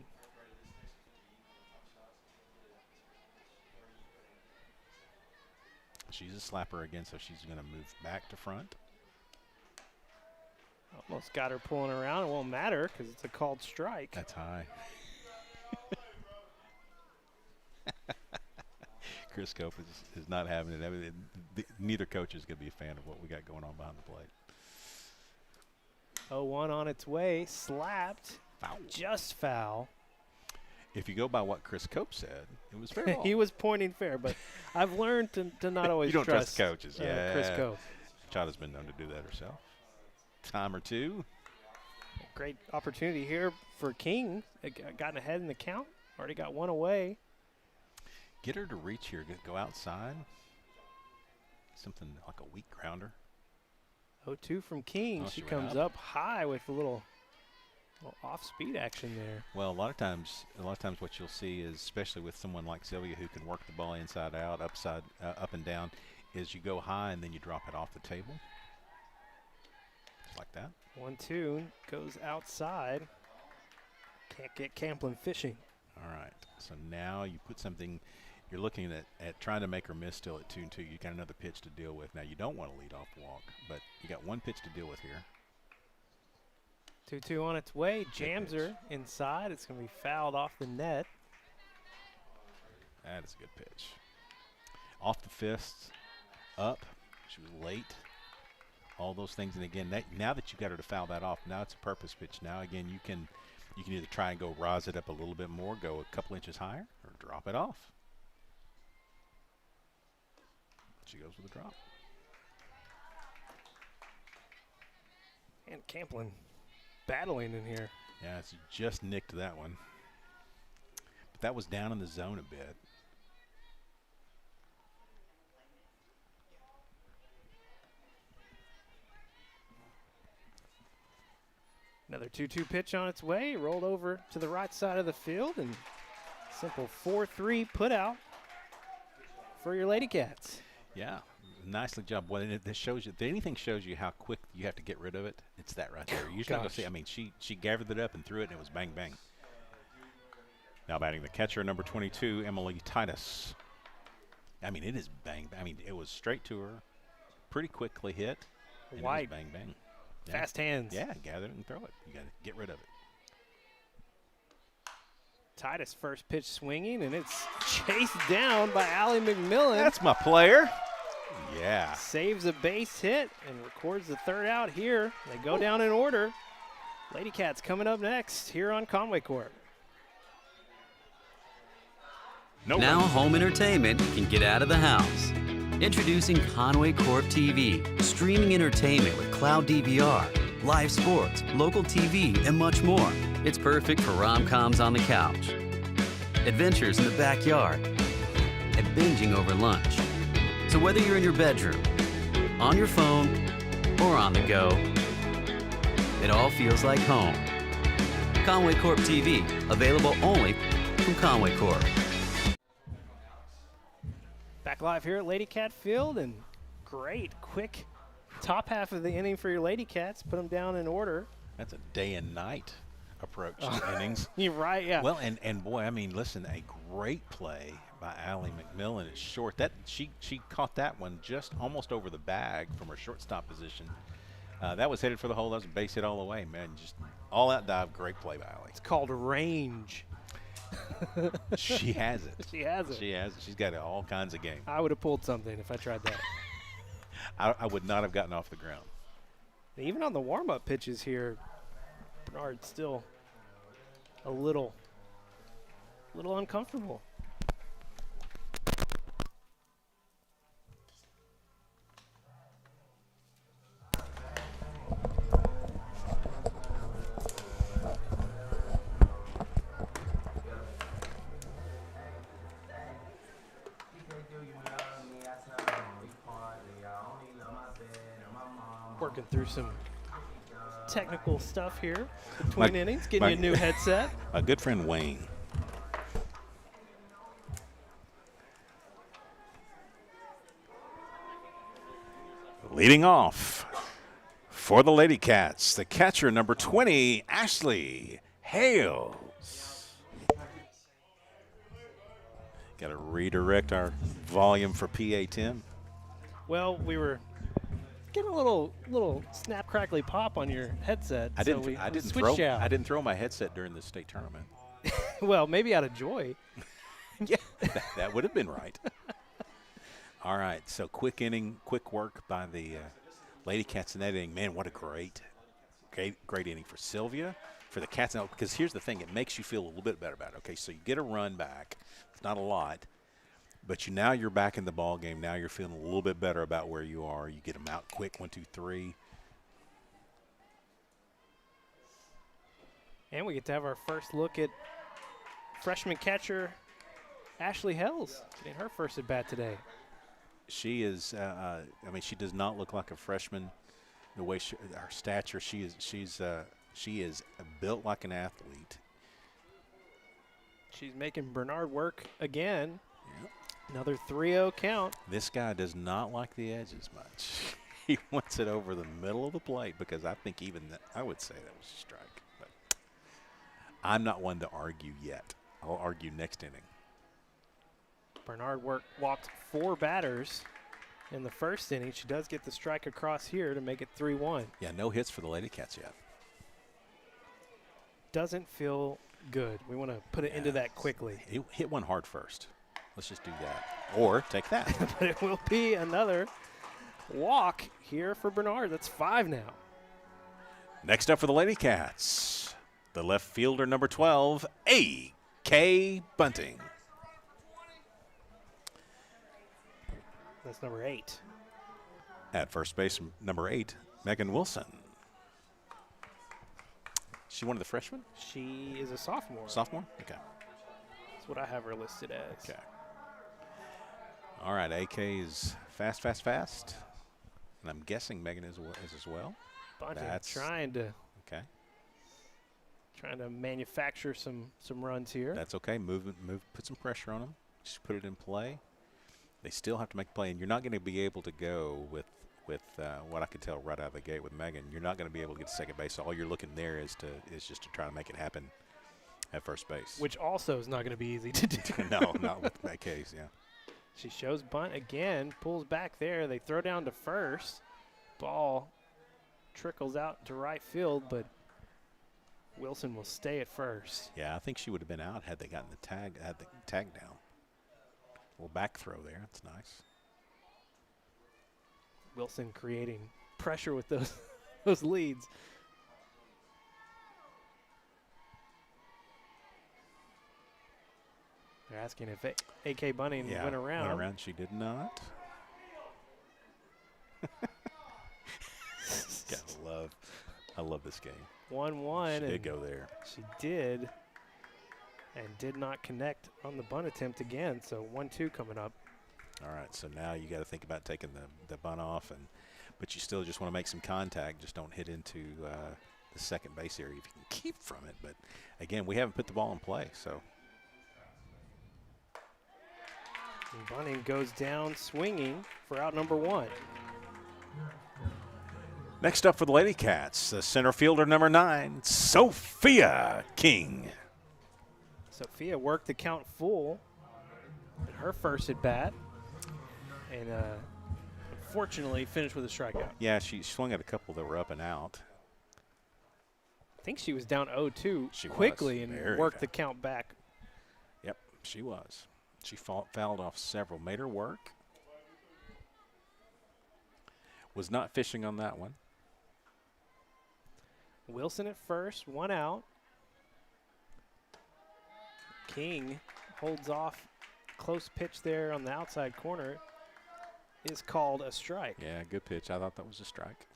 She's a slapper again, so she's going to move back to front. Almost got her pulling around. It won't matter because it's a called strike. That's high. Chris Cope is not having it. I mean, neither coach is going to be a fan of what we got going on behind the plate. 0-1 on its way. Slapped. Foul. Just foul. If you go by what Chris Cope said, it was fair ball. He was pointing fair, but I've learned to not always You don't trust coaches. Chris Cope. Chada's been known to do that herself. Time or two. Great opportunity here for King. Gotten ahead in the count. Already got 1 away. get her to reach here, go outside. Something like a weak grounder. 0-2 from King. Oh, she she comes went up high with a little off-speed action there. Well, a lot of times what you'll see is, especially with someone like Sylvia who can work the ball inside out, up and down, is you go high and then you drop it off the table. Just like that. 1-2 goes outside. Can't get Camplin fishing. All right. So now you put something, you're looking at trying to make her miss still at 2-2. You got another pitch to deal with. Now you don't want to lead off walk, but you got one pitch to deal with here. 2-2 on its way. Jams her inside. It's going to be fouled off the net. That is a good pitch. Off the fists, up. She was late. All those things. And again, now that you got her to foul that off, now it's a purpose pitch. Now again, you can either try and go rise it up a little bit more, go a couple inches higher, or drop it off. She goes with a drop. And Camplin battling in here. Yeah, it's just nicked that one. But that was down in the zone a bit. Another 2-2 pitch on its way. Rolled over to the right side of the field, and simple 4-3 put out for your Lady Cats. Yeah, nicely job. Well, it shows you, if anything shows you how quick you have to get rid of it, it's that right there. You're not going to see. I mean, she gathered it up and threw it, and it was bang, bang. Now batting the catcher, number 22, Emily Titus. I mean, it is bang. I mean, it was straight to her, pretty quickly hit. And Wide. it was bang, bang. Yeah. Fast hands. Yeah, gather it and throw it. You got to get rid of it. Titus first pitch swinging, and it's chased down by Allie McMillan. That's my player. Yeah. Saves a base hit and records the third out here. They go down in order. Lady Cats coming up next here on Conway Corp. Now home entertainment can get out of the house. Introducing Conway Corp TV, streaming entertainment with cloud DVR, live sports, local TV, and much more. It's perfect for rom-coms on the couch, adventures in the backyard, and binging over lunch. So whether you're in your bedroom, on your phone, or on the go, it all feels like home. Conway Corp TV, available only from Conway Corp. Back live here at Lady Cat Field, and great, quick top half of the inning for your Lady Cats. Put them down in order. That's a day and night approach to innings. You're right, yeah. Well, and boy, I mean, listen, a great play by Allie McMillan. It's short. That she caught that one just almost over the bag from her shortstop position. That was headed for the hole. That was a base hit all the way, man. Just all out dive. Great play by Allie. It's called range. She has it. She has it. She has it. She's got all kinds of game. I would have pulled something if I tried that. I would not have gotten off the ground. Even on the warm-up pitches here, Bernard's still a little uncomfortable. Working through some technical stuff here between innings, getting you a new headset. My good friend Wayne. Leading off for the Lady Cats, the catcher, number 20, Ashley Hales. Got to redirect our volume for PA10. Well, we were getting a little snap crackly pop on your headset. I didn't switched out. I didn't throw my headset during the state tournament. Well, maybe out of joy. Yeah, that would have been right. All right, so quick inning, quick work by the Lady Cats in that inning. Man, what a great inning for Sylvia, for the Cats. Now, because here's the thing, it makes you feel a little bit better about it. Okay, so you get a run back. It's not a lot, but now you're back in the ball game. Now you're feeling a little bit better about where you are. You get them out quick, 1, 2, 3. And we get to have our first look at freshman catcher Ashley Hells getting her first at bat today. She is. I mean, she does not look like a freshman. The way her stature, she is built like an athlete. She's making Bernard work again. Yep. Another 3-0 count. This guy does not like the edges much. He wants it over the middle of the plate because I think even I would say that was a strike. But I'm not one to argue yet. I'll argue next inning. Bernard walked 4 batters in the first inning. She does get the strike across here to make it 3-1. Yeah, no hits for the Lady Cats yet. Doesn't feel good. We want to put it into that quickly. Hit one hard first. Let's just do that. Or take that. But it will be another walk here for Bernard. That's 5 now. Next up for the Lady Cats, the left fielder, number 12, A.K. Bunting. That's number 8. At first base, number 8, Megan Wilson. She one of the freshmen? She is a sophomore. Sophomore? Okay. That's what I have her listed as. Okay. All right, A.K. is fast. And I'm guessing Megan is as well. Bunting That's trying to manufacture some runs here. That's okay. Put some pressure on them. Just put it in play. They still have to make a play, and you're not going to be able to go with what I could tell right out of the gate with Megan. You're not going to be able to get to second base. All you're looking there is just to try to make it happen at first base. Which also is not going to be easy to do. No, not with that case, yeah. She shows bunt again, pulls back there. They throw down to first. Ball trickles out to right field, but Wilson will stay at first. Yeah, I think she would have been out had they gotten the tag down. A little back throw there. That's nice. Wilson creating pressure with those leads. They're asking if A.K. Bunting went around. Went around. She did not. I love this game. 1-1. She did go there. She did. And did not connect on the bunt attempt again. So 1-2 coming up. All right, so now you got to think about taking the bunt off, but you still just want to make some contact. Just don't hit into the second base area if you can keep from it. But again, we haven't put the ball in play, so. And Bunting goes down swinging for out number 1. Next up for the Lady Cats, the center fielder, number 9, Sophia King. Sophia worked the count full in her first at bat, and unfortunately finished with a strikeout. Yeah, she swung at a couple that were up and out. I think she was down 0-2 She quickly was. and Very worked fast. the count back. Yep, she was. She fouled off several, made her work. Was not fishing on that one. Wilson at first, 1 out. King holds off. Close pitch there on the outside corner is called a strike. Yeah, good pitch. I thought that was a strike.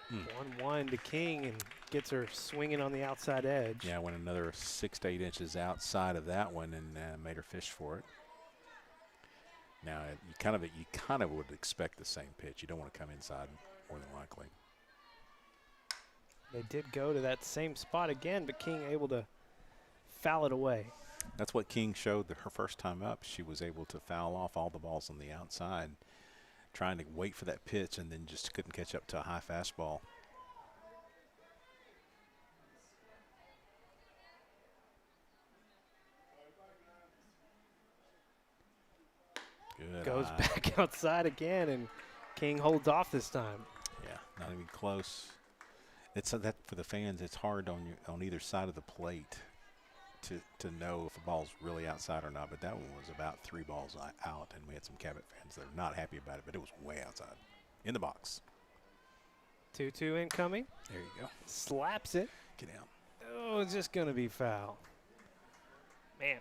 Hmm. 1-1 to King and gets her swinging on the outside edge. Yeah, went another 6 to 8 inches outside of that one and made her fish for it. Now you kind of would expect the same pitch. You don't want to come inside more than likely. They did go to that same spot again, but King able to foul it away. That's what King showed her first time up. She was able to foul off all the balls on the outside, trying to wait for that pitch, and then just couldn't catch up to a high fastball. Good Goes eye. back outside again, and King holds off this time. Yeah, not even close. It's that for the fans. It's hard on either side of the plate to know if a ball's really outside or not. But that one was about 3 balls out, and we had some Cabot fans that are not happy about it. But it was way outside, in the box. 2-2 incoming. There you go. Slaps it. Get down. Oh, it's just going to be foul. Man.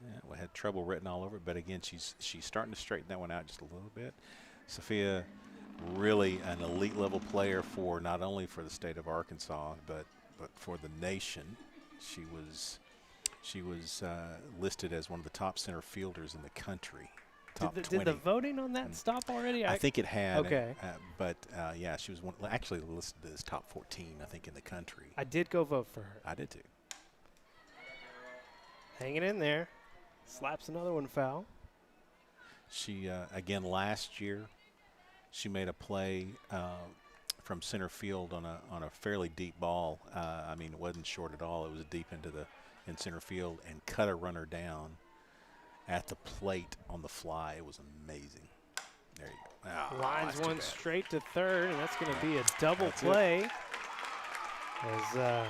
Yeah, we had trouble written all over it, but again, she's starting to straighten that one out just a little bit. Sophia really an elite level player for not only for the state of Arkansas, but for the nation. She was listed as one of the top center fielders in the country. Top 20. Did the voting on that stop already? I think it had. Okay. But yeah, she was actually listed as top 14, I think, in the country. I did go vote for her. I did too. Hanging in there. Slaps another one foul. She, again, last year, she made a play from center field on a fairly deep ball. I mean, it wasn't short at all. It was deep in center field and cut a runner down at the plate on the fly. It was amazing. There you go. Oh, Lines one straight to third, and that's going to be a double play. As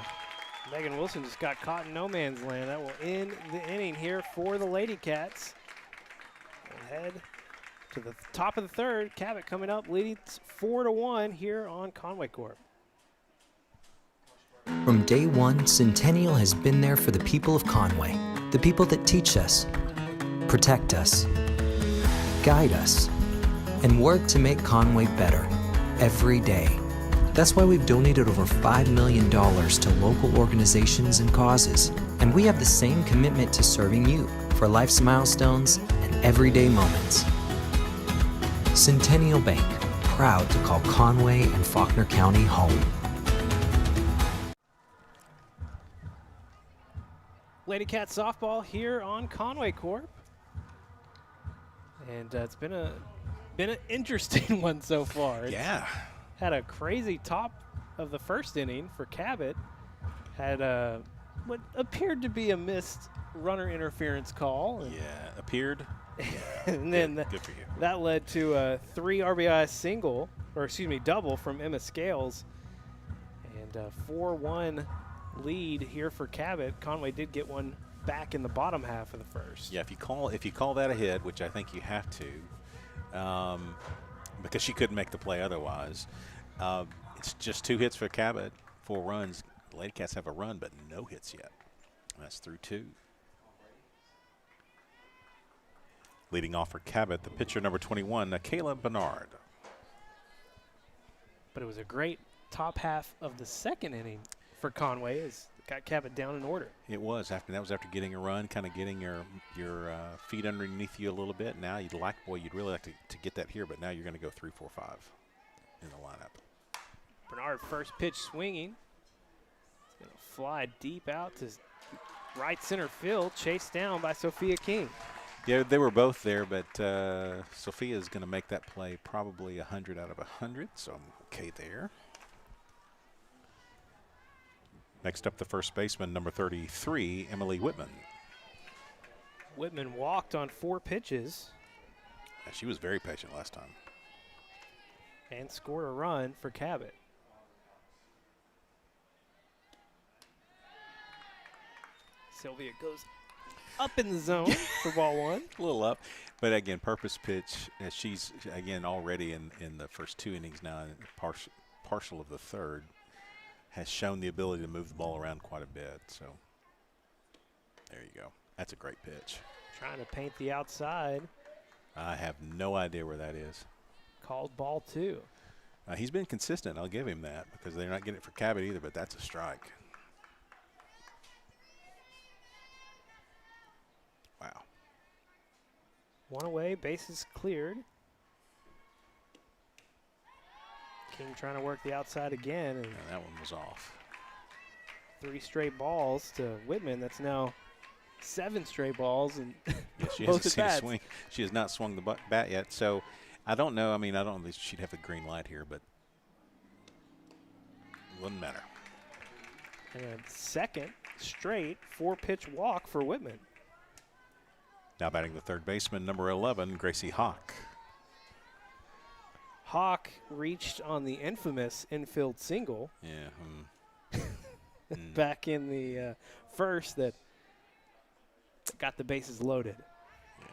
Megan Wilson just got caught in no man's land. That will end the inning here for the Lady Cats. We'll head to the top of the third. Cabot coming up, leading 4-1 here on Conway Corp. From day one, Centennial has been there for the people of Conway, the people that teach us, protect us, guide us, and work to make Conway better every day. That's why we've donated over $5 million to local organizations and causes, and we have the same commitment to serving you for life's milestones and everyday moments. Centennial Bank, proud to call Conway and Faulkner County home. Lady Cat softball here on Conway Corp. And it's been an interesting one so far. Yeah. Had a crazy top of the first inning for Cabot. Had what appeared to be a missed runner interference call. Yeah, appeared. And then good for you. That led to a 3 RBI double from Emma Scales. And a 4-1 lead here for Cabot. Conway did get one back in the bottom half of the first. Yeah, if you call that a hit, which I think you have to, because she couldn't make the play otherwise. It's just 2 hits for Cabot, 4 runs. The Lady Cats have a run, but no hits yet. That's through 2. Leading off for Cabot, the pitcher number 21, Kayla Bernard. But it was a great top half of the second inning for Conway as it got Cabot down in order. It was after getting a run, kind of getting your feet underneath you a little bit. Now you'd really like to get that here, but now you're going to go 3, 4, 5 in the lineup. Bernard first pitch swinging. It's going to fly deep out to right center field, chased down by Sophia King. Yeah, they were both there, but Sophia is going to make that play probably 100 out of 100, so I'm okay there. Next up, the first baseman, number 33, Emily Whitman. Whitman walked on 4 pitches. Yeah, she was very patient last time. And scored a run for Cabot. Sylvia goes up in the zone for ball 1. A little up, but again, purpose pitch. She's, again, already in the first 2 innings now, partial of the third. Has shown the ability to move the ball around quite a bit. So there you go. That's a great pitch. Trying to paint the outside. I have no idea where that is. Called ball 2. He's been consistent. I'll give him that because they're not getting it for Cabot either, but that's a strike. Wow. 1 away, bases cleared. King trying to work the outside again. And that one was off. 3 straight balls to Whitman. That's now 7 straight balls. And yeah, she hasn't seen a swing. She has not swung the bat yet. So I don't know. I mean, I don't know if she'd have a green light here, but it wouldn't matter. And a second straight 4-pitch walk for Whitman. Now batting the third baseman, number 11, Gracie Hawk. Hawk reached on the infamous infield single. Yeah. Back in the first that got the bases loaded. Yeah.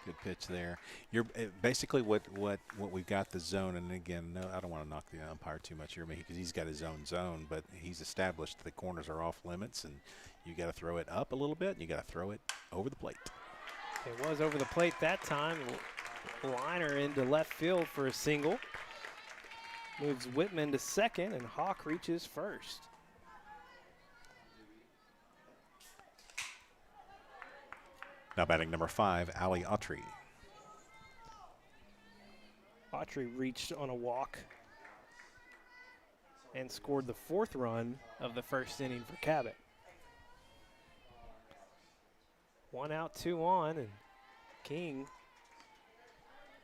Good pitch there. You're basically what we've got the zone, and again, no, I don't want to knock the umpire too much here because he's got his own zone, but he's established the corners are off limits, and you got to throw it up a little bit, and you got to throw it over the plate. It was over the plate that time. liner into left field for a single. Moves Whitman to second, and Hawk reaches first. Now batting number 5, Ali Autry. Autry reached on a walk and scored the 4th run of the first inning for Cabot. 1 out, 2 on, and King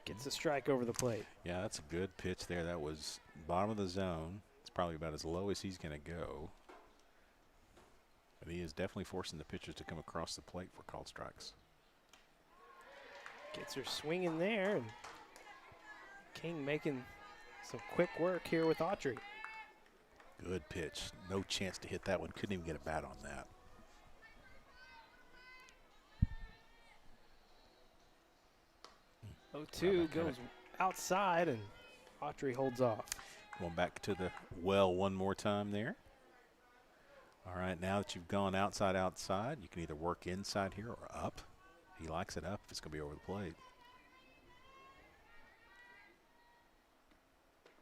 gets a strike over the plate. Yeah, that's a good pitch there. That was bottom of the zone. It's probably about as low as he's going to go. But he is definitely forcing the pitchers to come across the plate for called strikes. Gets her swinging there, and King making some quick work here with Autry. Good pitch. No chance to hit that one. Couldn't even get a bat on that. Oh, 2 goes outside, and Autry holds off. Going back to the well one more time there. All right, now that you've gone outside, you can either work inside here or up. He likes it up if it's going to be over the plate.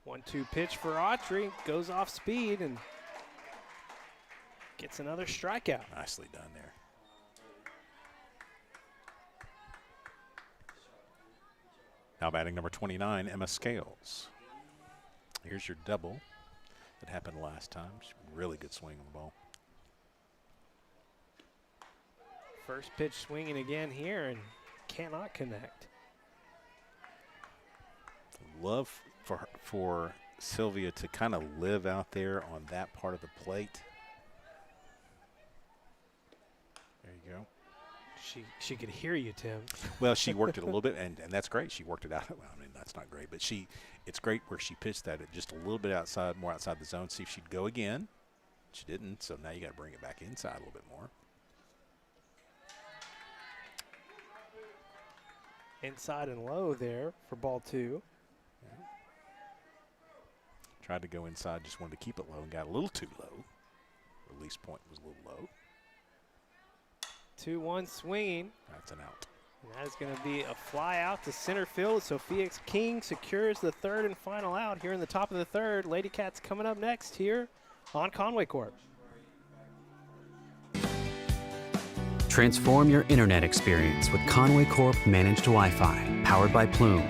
1-2 pitch for Autry. Goes off speed and gets another strikeout. Nicely done there. Now batting number 29, Emma Scales. Here's your double that happened last time. Really good swing on the ball. First pitch swinging again here and cannot connect. Love for Sylvia to kind of live out there on that part of the plate. There you go. She could hear you, Tim. Well, she worked it a little bit, and that's great. She worked it out. Well, I mean, that's not great, but it's great where she pitched that at just a little bit outside, more outside the zone. See if she'd go again. She didn't, so now you got to bring it back inside a little bit more. Inside and low there for ball 2. Yeah. Tried to go inside, just wanted to keep it low and got a little too low. Release point was a little low. 2-1 swinging. That's an out. And that is going to be a fly out to center field. Sophia King secures the 3rd and final out here in the top of the 3rd. Lady Cats coming up next here on Conway Corp. Transform your internet experience with Conway Corp Managed Wi-Fi, powered by Plume.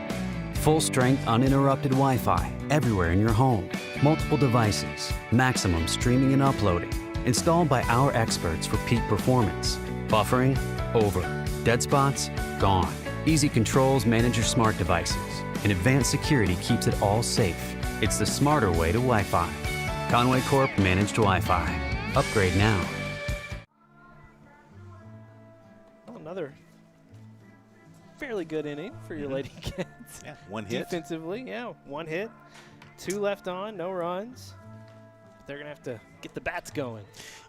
Full strength, uninterrupted Wi-Fi everywhere in your home. Multiple devices, maximum streaming and uploading. Installed by our experts for peak performance. Buffering, over. Dead spots, gone. Easy controls manage your smart devices. And advanced security keeps it all safe. It's the smarter way to Wi-Fi. Conway Corp Managed Wi-Fi. Upgrade now. Well, another fairly good inning for your Lady Cats. Yeah, 1 hit. Defensively, yeah, 1 hit. 2 left on, no runs. But they're going to have to get the bats going.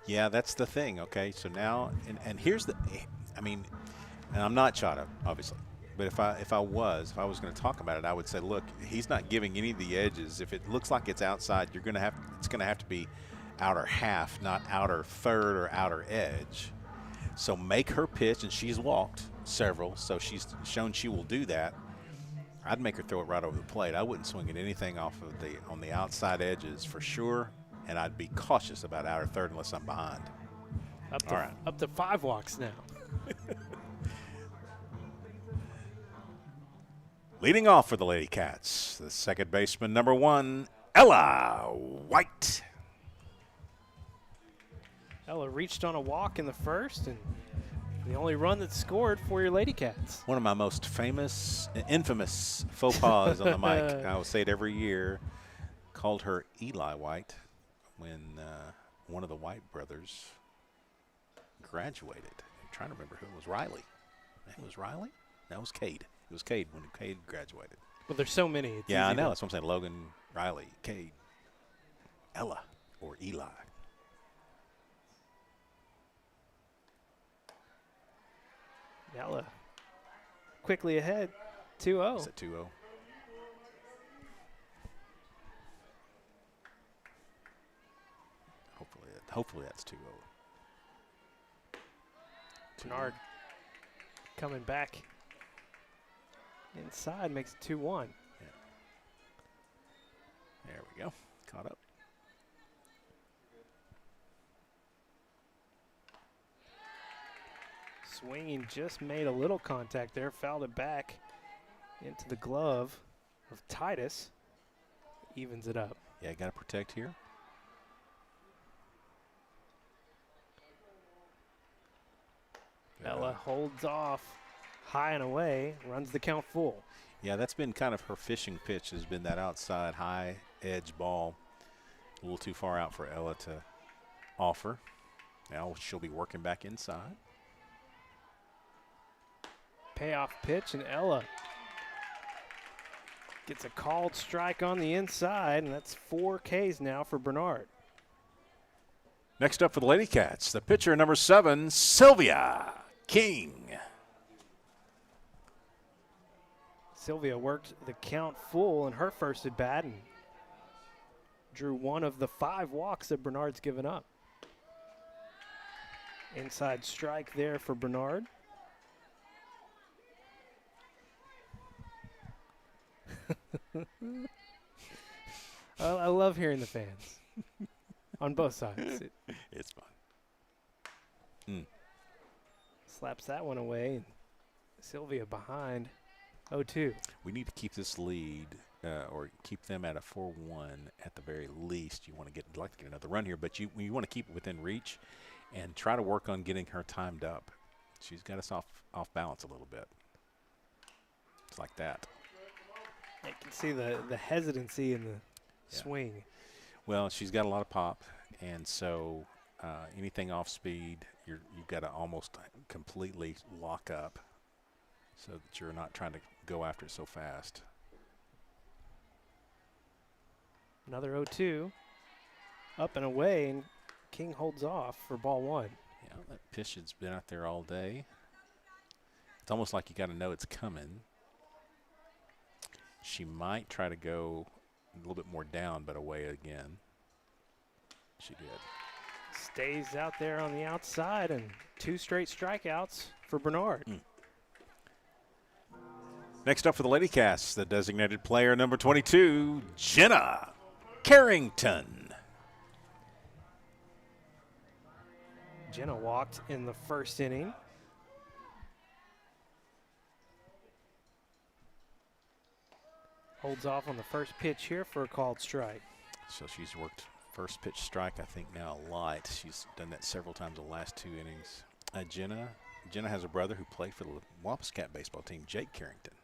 Yeah, that's the thing, okay? So now, and here's the, I mean, and I'm not Chada, obviously, but if I was going to talk about it, I would say, look, he's not giving any of the edges. If it looks like it's outside, it's going to have to be outer half, not outer third or outer edge. So make her pitch, and she's walked several, so she's shown she will do that. I'd make her throw it right over the plate. I wouldn't swing at anything off of on the outside edges for sure. And I'd be cautious about outer third unless I'm behind. Up to 5 walks now. Leading off for the Lady Cats, the second baseman, number 1, Ella White. Ella reached on a walk in the first, and the only run that's scored for your Lady Cats. One of my most infamous faux pas on the mic. I will say it every year. Called her Eli White when one of the White brothers graduated. I'm trying to remember who it was. Riley. It was Riley? No, it was Cade. It was Cade when Cade graduated. Well, there's so many. It's yeah, I know. That's what I'm saying. Logan, Riley, Cade, Ella, or Eli. Ella quickly ahead, 2-0. Is it 2-0? Hopefully that's 2-0. Bernard coming back Inside makes it 2-1. Yeah. There we go. Caught up. Swinging just made a little contact there, fouled it back into the glove of Titus. Evens it up. Yeah, got to protect here. Ella holds off high and away, runs the count full. Yeah, that's been kind of her fishing pitch, has been that outside high edge ball. A little too far out for Ella to offer. Now she'll be working back inside. Payoff pitch, and Ella gets a called strike on the inside, and that's 4 Ks now for Bernard. Next up for the Lady Cats, the pitcher number 7, Sylvia King. Sylvia worked the count full in her first at bat and drew one of the 5 walks that Bernard's given up. Inside strike there for Bernard. I love hearing the fans on both sides. It's fun. Slaps that one away, and Sylvia behind 0-2. We need to keep this lead or keep them at a 4-1 at the very least. You want to like to get another run here, but you want to keep it within reach and try to work on getting her timed up. She's got us off balance a little bit. It's like that. I can see the hesitancy in the swing. Well, she's got a lot of pop, and so anything off speed, you've got to almost completely lock up so that you're not trying to go after it so fast. Another 0-2. Up and away, and King holds off for ball 1. Yeah, that pitch has been out there all day. It's almost like you got to know it's coming. She might try to go a little bit more down, but away again. She did. Stays out there on the outside, and 2 straight strikeouts for Bernard. Next up for the Lady Cats, the designated player number 22, Jenna Carrington. Jenna walked in the first inning. Holds off on the first pitch here for a called strike. So she's worked first pitch strike, I think, now light. She's done that several times the last 2 innings. Jenna has a brother who played for the Wampus Cat baseball team, Jake Carrington.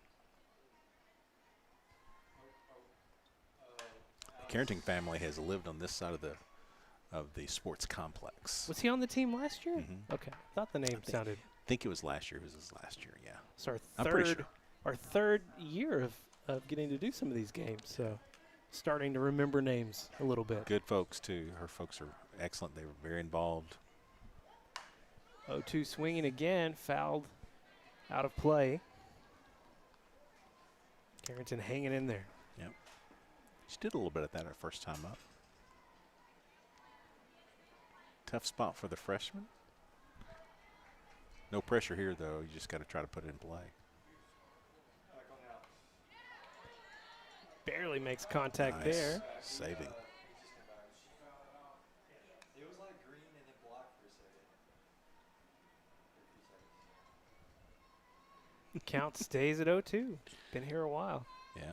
The Carrington family has lived on this side of the sports complex. Was he on the team last year? Mm-hmm. Okay. Thought the name sounded. I think it was last year. It was his last year, yeah. So I'm pretty sure. Our third year of getting to do some of these games. So starting to remember names a little bit. Good folks, too. Her folks are excellent. They were very involved. 0-2 swinging again, fouled out of play. Carrington hanging in there. Yep. She did a little bit of that her first time up. Tough spot for the freshman. No pressure here, though. You just got to try to put it in play. Barely makes contact Nice. there. Saving. It was like green and then black for a second. Count stays at 0-2. Been here a while. Yeah.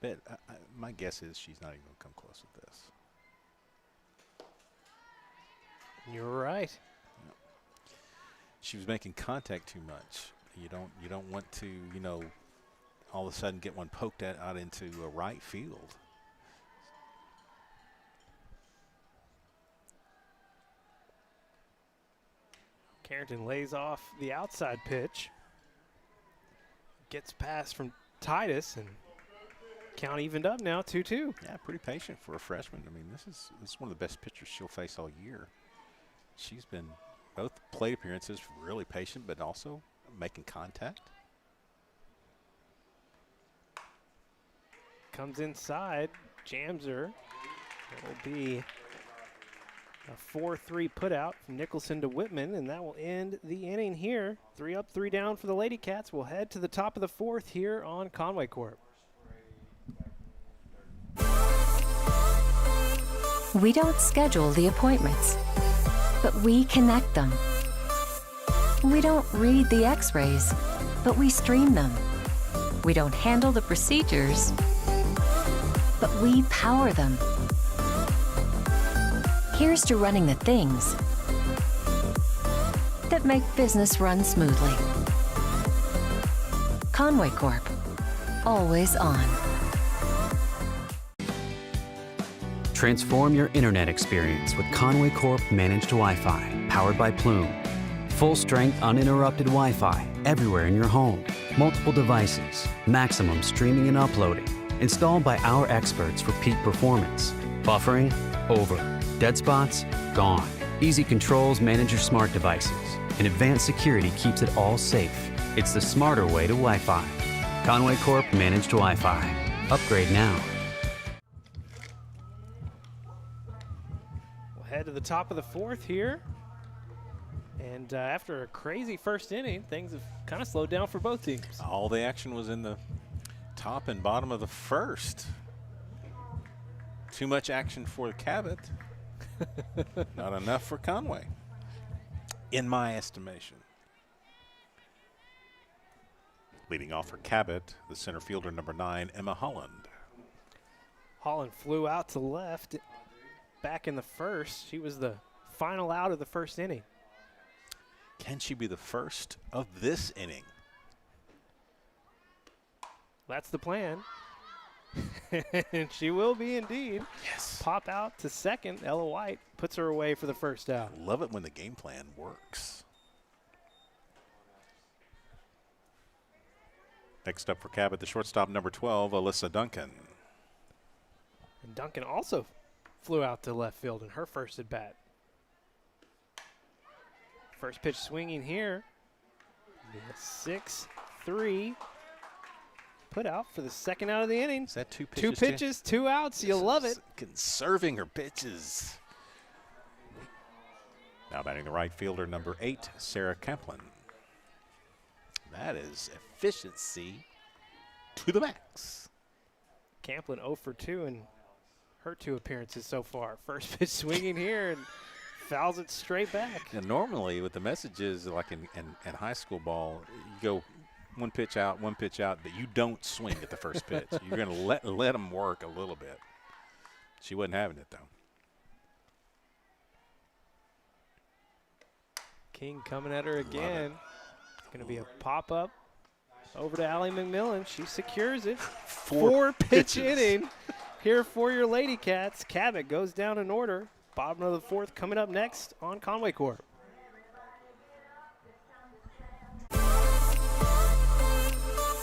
But my guess is she's not even going to come close with this. You're right. She was making contact too much. You don't want to, all of a sudden get one poked out into a right field. Carrington lays off the outside pitch. Gets past from Titus, and count evened up now, 2-2. Yeah, pretty patient for a freshman. I mean, this is one of the best pitchers she'll face all year. She's been both plate appearances really patient, but also making contact. Comes inside, jams her. It'll be a 4-3 putout from Nicholson to Whitman, and that will end the inning here. 3 up, 3 down for the Lady Cats. We'll head to the top of the 4th here on Conway Corp. We don't schedule the appointments, but we connect them. We don't read the x-rays, but we stream them. We don't handle the procedures, but we power them. Here's to running the things that make business run smoothly. Conway Corp, always on. Transform your internet experience with Conway Corp Managed Wi-Fi, powered by Plume. Full strength, uninterrupted Wi-Fi everywhere in your home. Multiple devices, maximum streaming and uploading. Installed by our experts for peak performance. Buffering, over. Dead spots, gone. Easy controls manage your smart devices. And advanced security keeps it all safe. It's the smarter way to Wi-Fi. Conway Corp Managed Wi-Fi. Upgrade now. We'll head to the top of the 4th here. And after a crazy first inning, things have kind of slowed down for both teams. All the action was in the top and bottom of the 1st. Too much action for Cabot. Not enough for Conway, in my estimation. Leading off for Cabot, the center fielder, number 9, Emma Holland. Holland flew out to left back in the 1st. She was the final out of the 1st inning. Can she be the first of this inning? That's the plan. And she will be indeed. Yes. Pop out to second. Ella White puts her away for the first out. Love it when the game plan works. Next up for Cabot, the shortstop, number 12, Alyssa Duncan. And Duncan also flew out to left field in her first at bat. First pitch swinging here. 6-3. Put out for the second out of the inning. Is that 2 pitches? 2 pitches, 2 outs. You'll love it. Conserving her pitches. Now batting the right fielder, number 8, Sarah Kaplan. That is efficiency to the max. Camplin 0 for 2 in her 2 appearances so far. First pitch swinging here and fouls it straight back. And normally with the messages, like in high school ball, you go 1 pitch out, but you don't swing at the first pitch. You're going to let them work a little bit. She wasn't having it, though. King coming at her again. It's going to be a pop-up over to Allie McMillan. She secures it. 4 pitch inning here for your Lady Cats. Cabot goes down in order. Bottom of the 4th coming up next on Conway Corp.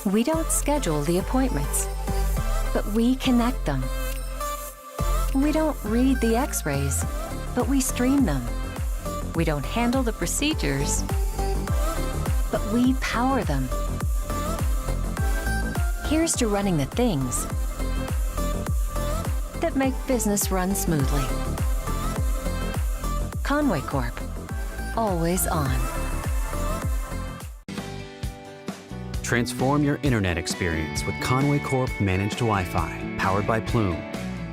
We don't schedule the appointments, but we connect them. We don't read the x-rays, but we stream them. We don't handle the procedures, but we power them. Here's to running the things that make business run smoothly. Conway Corp, always on. Transform your internet experience with Conway Corp Managed Wi-Fi, powered by Plume.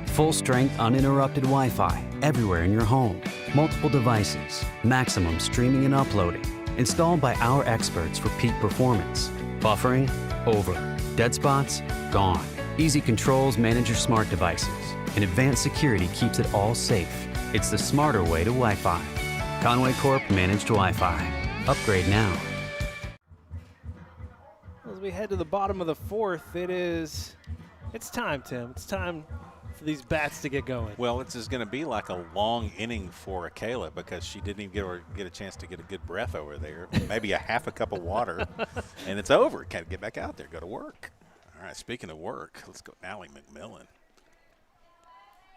Full strength, uninterrupted Wi-Fi everywhere in your home. Multiple devices, maximum streaming and uploading. Installed by our experts for peak performance. Buffering, over. Dead spots, gone. Easy controls manage your smart devices. And advanced security keeps it all safe. It's the smarter way to Wi-Fi. Conway Corp Managed Wi-Fi. Upgrade now. As we head to the bottom of the 4th, it's time, Tim. It's time for these bats to get going. Well, this is going to be like a long inning for Akela because she didn't even get a chance to get a good breath over there. Maybe a half a cup of water, and it's over. Can't get back out there. Go to work. All right, speaking of work, let's go Allie McMillan.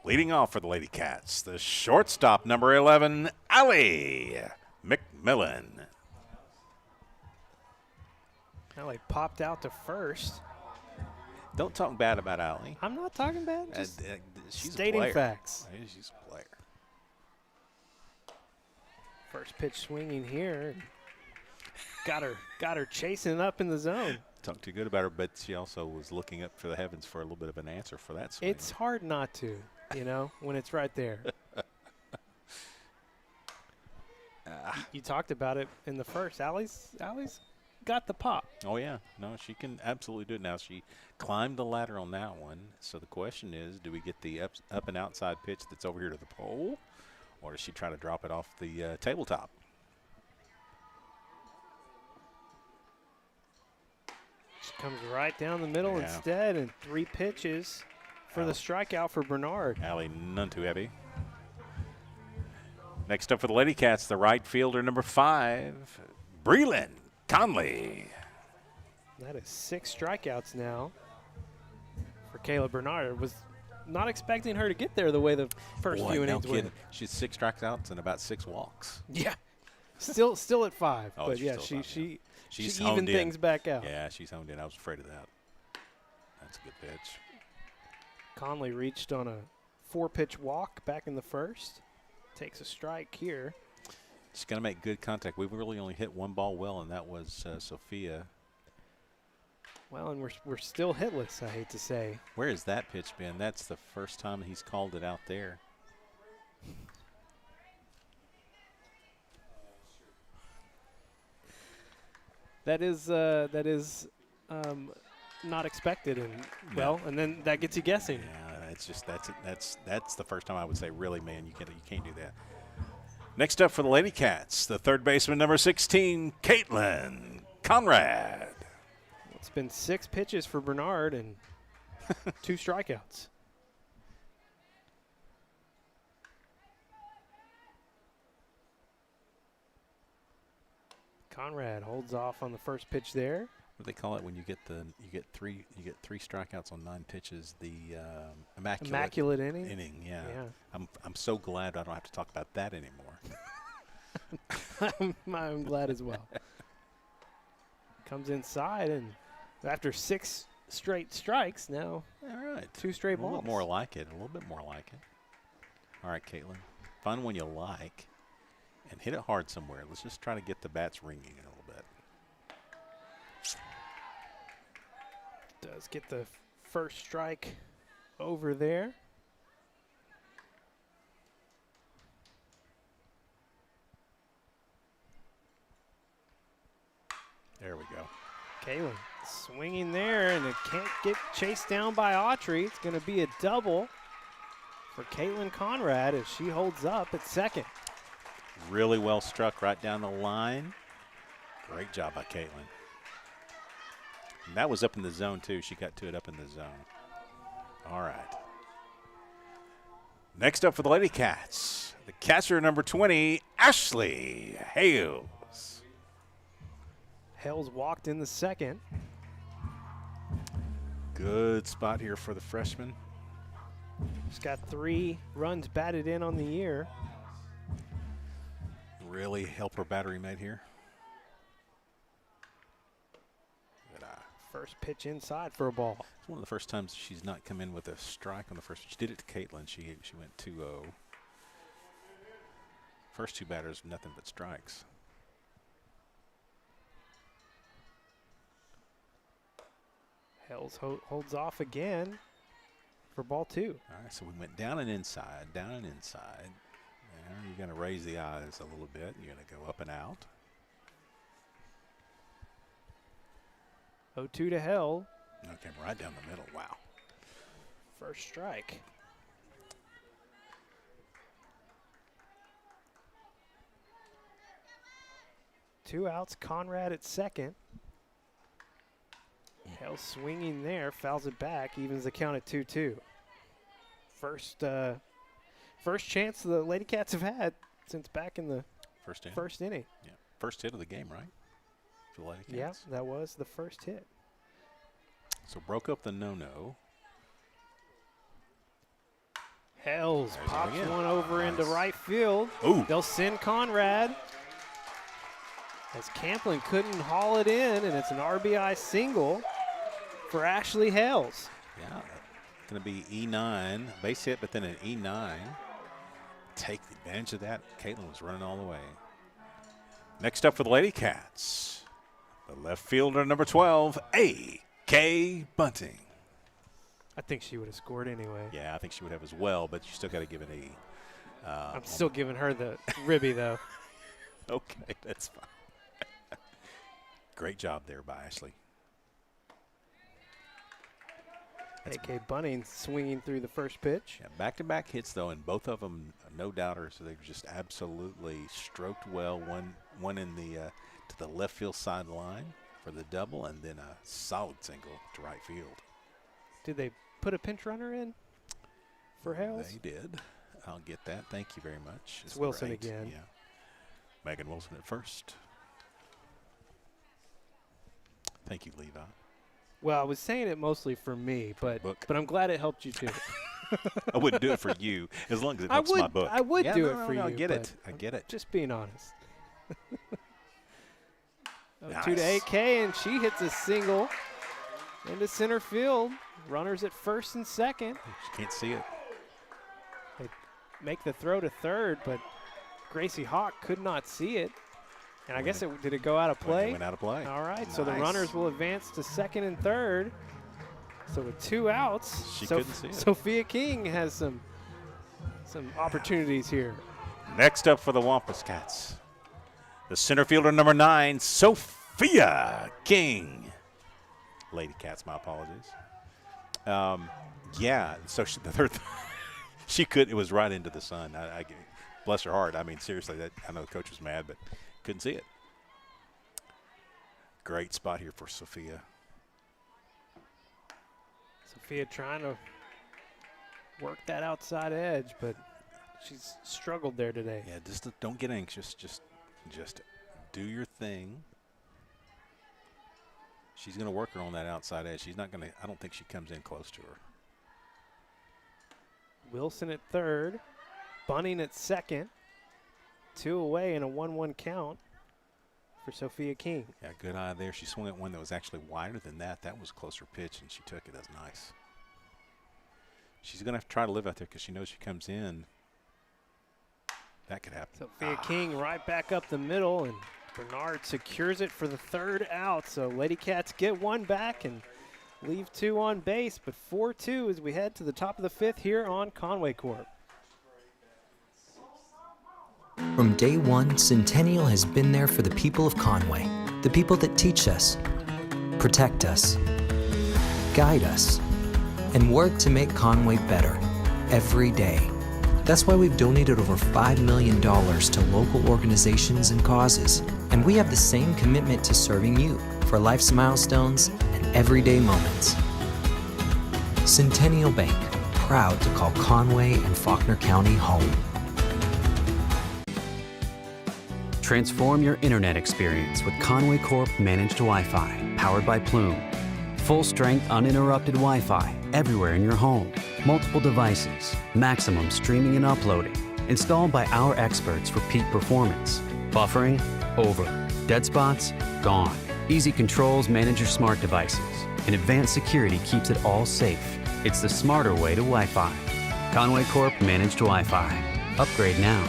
Leading off for the Lady Cats, the shortstop, number 11, Allie McMillan. Allie popped out to first. Don't talk bad about Allie. I'm not talking bad. Just She's stating a player. facts. She's a player. First pitch swinging here. Got her chasing up in the zone. Talked too good about her, but she also was looking up for the heavens for a little bit of an answer for that swing. It's hard not to, when it's right there. You talked about it in the first. Allie's got the pop. Oh, yeah. No, she can absolutely do it. Now, she climbed the ladder on that one. So the question is, do we get the up and outside pitch that's over here to the pole, or does she try to drop it off the tabletop? She comes right down the middle instead, and 3 pitches for the strikeout for Bernard. Allie, none too heavy. Next up for the Lady Cats, the right fielder, number 5, Breland Conley. That is 6 strikeouts now for Kayla Bernard. Was not expecting her to get there the way the first few innings went. She's 6 strikeouts and about 6 walks. Yeah, still at 5. Oh, but she's yeah, still she She's evened things back out. Yeah, she's honed in. I was afraid of that. That's a good pitch. Conley reached on a 4-pitch walk back in the first. Takes a strike here. She's going to make good contact. We've really only hit one ball well, and that was Sophia. Well, and we're still hitless, I hate to say. Where has that pitch been? That's the first time he's called it out there. That is not expected, and and then that gets you guessing. Yeah, it's just that's the first time I would say, really, man, you can't do that. Next up for the Lady Cats, the third baseman, number 16, Caitlin Conrad. It's been 6 pitches for Bernard and 2 strikeouts. Conrad holds off on the first pitch there. What do they call it when you get three strikeouts on 9 pitches? The immaculate inning. Yeah. I'm so glad I don't have to talk about that anymore. I'm glad as well. Comes inside, and after 6 straight strikes, now all right, 2 straight balls. A little more like it. A little bit more like it. All right, Caitlin, find one you like and hit it hard somewhere. Let's just try to get the bats ringing a little bit. Does get the first strike over there. There we go. Kaylin swinging there, and it can't get chased down by Autry. It's going to be a double for Caitlin Conrad as she holds up at second. Really well struck right down the line. Great job by Caitlin. And that was up in the zone, too. She got to it up in the zone. All right. Next up for the Lady Cats, the catcher number 20, Ashley Hales. Hales walked in the second. Good spot here for the freshman. She's got 3 runs batted in on the year. Really help her battery mate here. First pitch inside for a ball. It's one of the first times she's not come in with a strike on the first. She did it to Caitlin. She went 2-0. First 2 batters, nothing but strikes. Hales holds off again for ball 2. All right, so we went down and inside, down and inside. There, you're going to raise the eyes a little bit. You're going to go up and out. 0-2 to Hell. Okay, right down the middle. Wow. First strike. Two outs. Conrad at second. Hell swinging there, fouls it back, evens the count at 2-2. First chance the Lady Cats have had since back in the first inning. Yeah, first hit of the game, right? For the Lady Cats. Yeah, that was the first hit. So broke up the no-no. Hells pops one over into right field. Ooh. They'll send Conrad. As Camplin couldn't haul it in, and it's an RBI single for Ashley Hales. Yeah, going to be E9, base hit, but then an E9. Take advantage of that. Caitlin was running all the way. Next up for the Lady Cats, the left fielder, number 12, A.K. Bunting. I think she would have scored anyway. Yeah, I think she would have as well, but you still got to give an E. I'm still giving her the ribby, though. Okay, that's fine. Great job there by Ashley. A.K. Bunting swinging through the first pitch. Yeah, back-to-back hits, though, and both of them, no doubters. So they've just absolutely stroked well. One in the to the left field sideline for the double, and then a solid single to right field. Did they put a pinch runner in for Hales? They did. I'll get that. Thank you very much. It's Wilson great. again. Yeah. Megan Wilson at first. Thank you, Levi. Well, I was saying it mostly for me, but I'm glad it helped you too. I wouldn't do it for you as long as it helps my book. I would yeah, do no, it for no, you. I get but it. I get it. Just being honest. Nice. 2 to AK, and she hits a single into center field. Runners at first and second. She can't see it. They make the throw to third, but Gracie Hawk could not see it. And I guess did it go out of play? It went out of play. All right, Nice. so the runners will advance to second and third. So with 2 outs, She couldn't see it. Sophia King has some opportunities here. Next up for the Wampus Cats, the center fielder, number 9, Sophia King. Lady Cats, my apologies. Yeah, so the third, she could. It was right into the sun. I bless her heart. I mean, seriously, I know the coach was mad, but couldn't see it. Great spot here for Sophia. Sophia trying to work that outside edge, but she's struggled there today. Yeah, just don't get anxious. Just do your thing. She's going to work her on that outside edge. She's not going to. I don't think she comes in close to her. Wilson at third, Bunting at second. 2 away and a 1-1 count for Sophia King. Yeah, good eye there. She swung at one that was actually wider than that. That was a closer pitch, and she took it. That's nice. She's going to have to try to live out there because she knows she comes in. That could happen. Sophia King right back up the middle, and Bernard secures it for the 3rd out. So Lady Cats get 1 back and leave 2 on base, but 4-2 as we head to the top of the 5th here on Conway Corp. From day one, Centennial has been there for the people of Conway, the people that teach us, protect us, guide us, and work to make Conway better every day. That's why we've donated over $5 million to local organizations and causes, and we have the same commitment to serving you for life's milestones and everyday moments. Centennial Bank, proud to call Conway and Faulkner County home. Transform your internet experience with Conway Corp Managed Wi-Fi, powered by Plume. Full strength, uninterrupted Wi-Fi everywhere in your home. Multiple devices, maximum streaming and uploading. Installed by our experts for peak performance. Buffering, over. Dead spots, gone. Easy controls manage your smart devices. And advanced security keeps it all safe. It's the smarter way to Wi-Fi. Conway Corp Managed Wi-Fi. Upgrade now.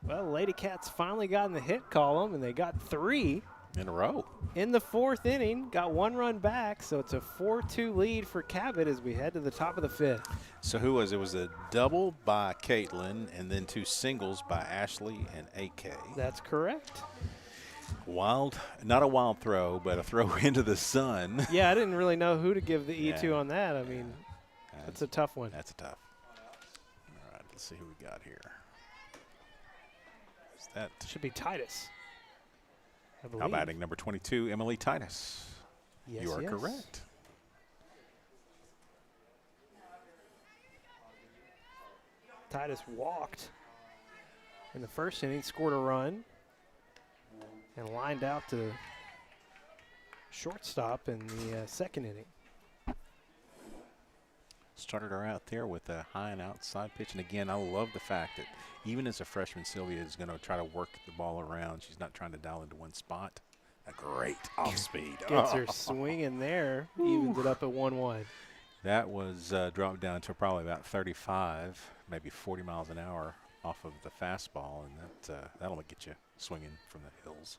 Well, Lady Cats finally got in the hit column, and they got 3 In a row. in the 4th inning. Got 1 run back, so it's a 4-2 lead for Cabot as we head to the top of the 5th. So who was it? It was a double by Caitlin and then 2 singles by Ashley and AK. That's correct. Wild, not a wild throw, but a throw into the sun. Yeah, I didn't really know who to give the E to Yeah. on that. I mean, that's a tough one. That's a tough. All right, let's see who we got here. Is that Should be Titus, I believe. how batting number 22, Emily Titus? Yes, You are yes. correct. Titus walked in the 1st inning, scored a run, and lined out to shortstop in the 2nd inning. Started her out there with a high and outside pitch. And again, I love the fact that even as a freshman, Sylvia is going to try to work the ball around. She's not trying to dial into one spot. A great off speed. Gets her swinging there, evens it up at 1-1. That was dropped down to probably about 35, maybe 40 miles an hour. off of the fastball, and that'll get you swinging from the hills.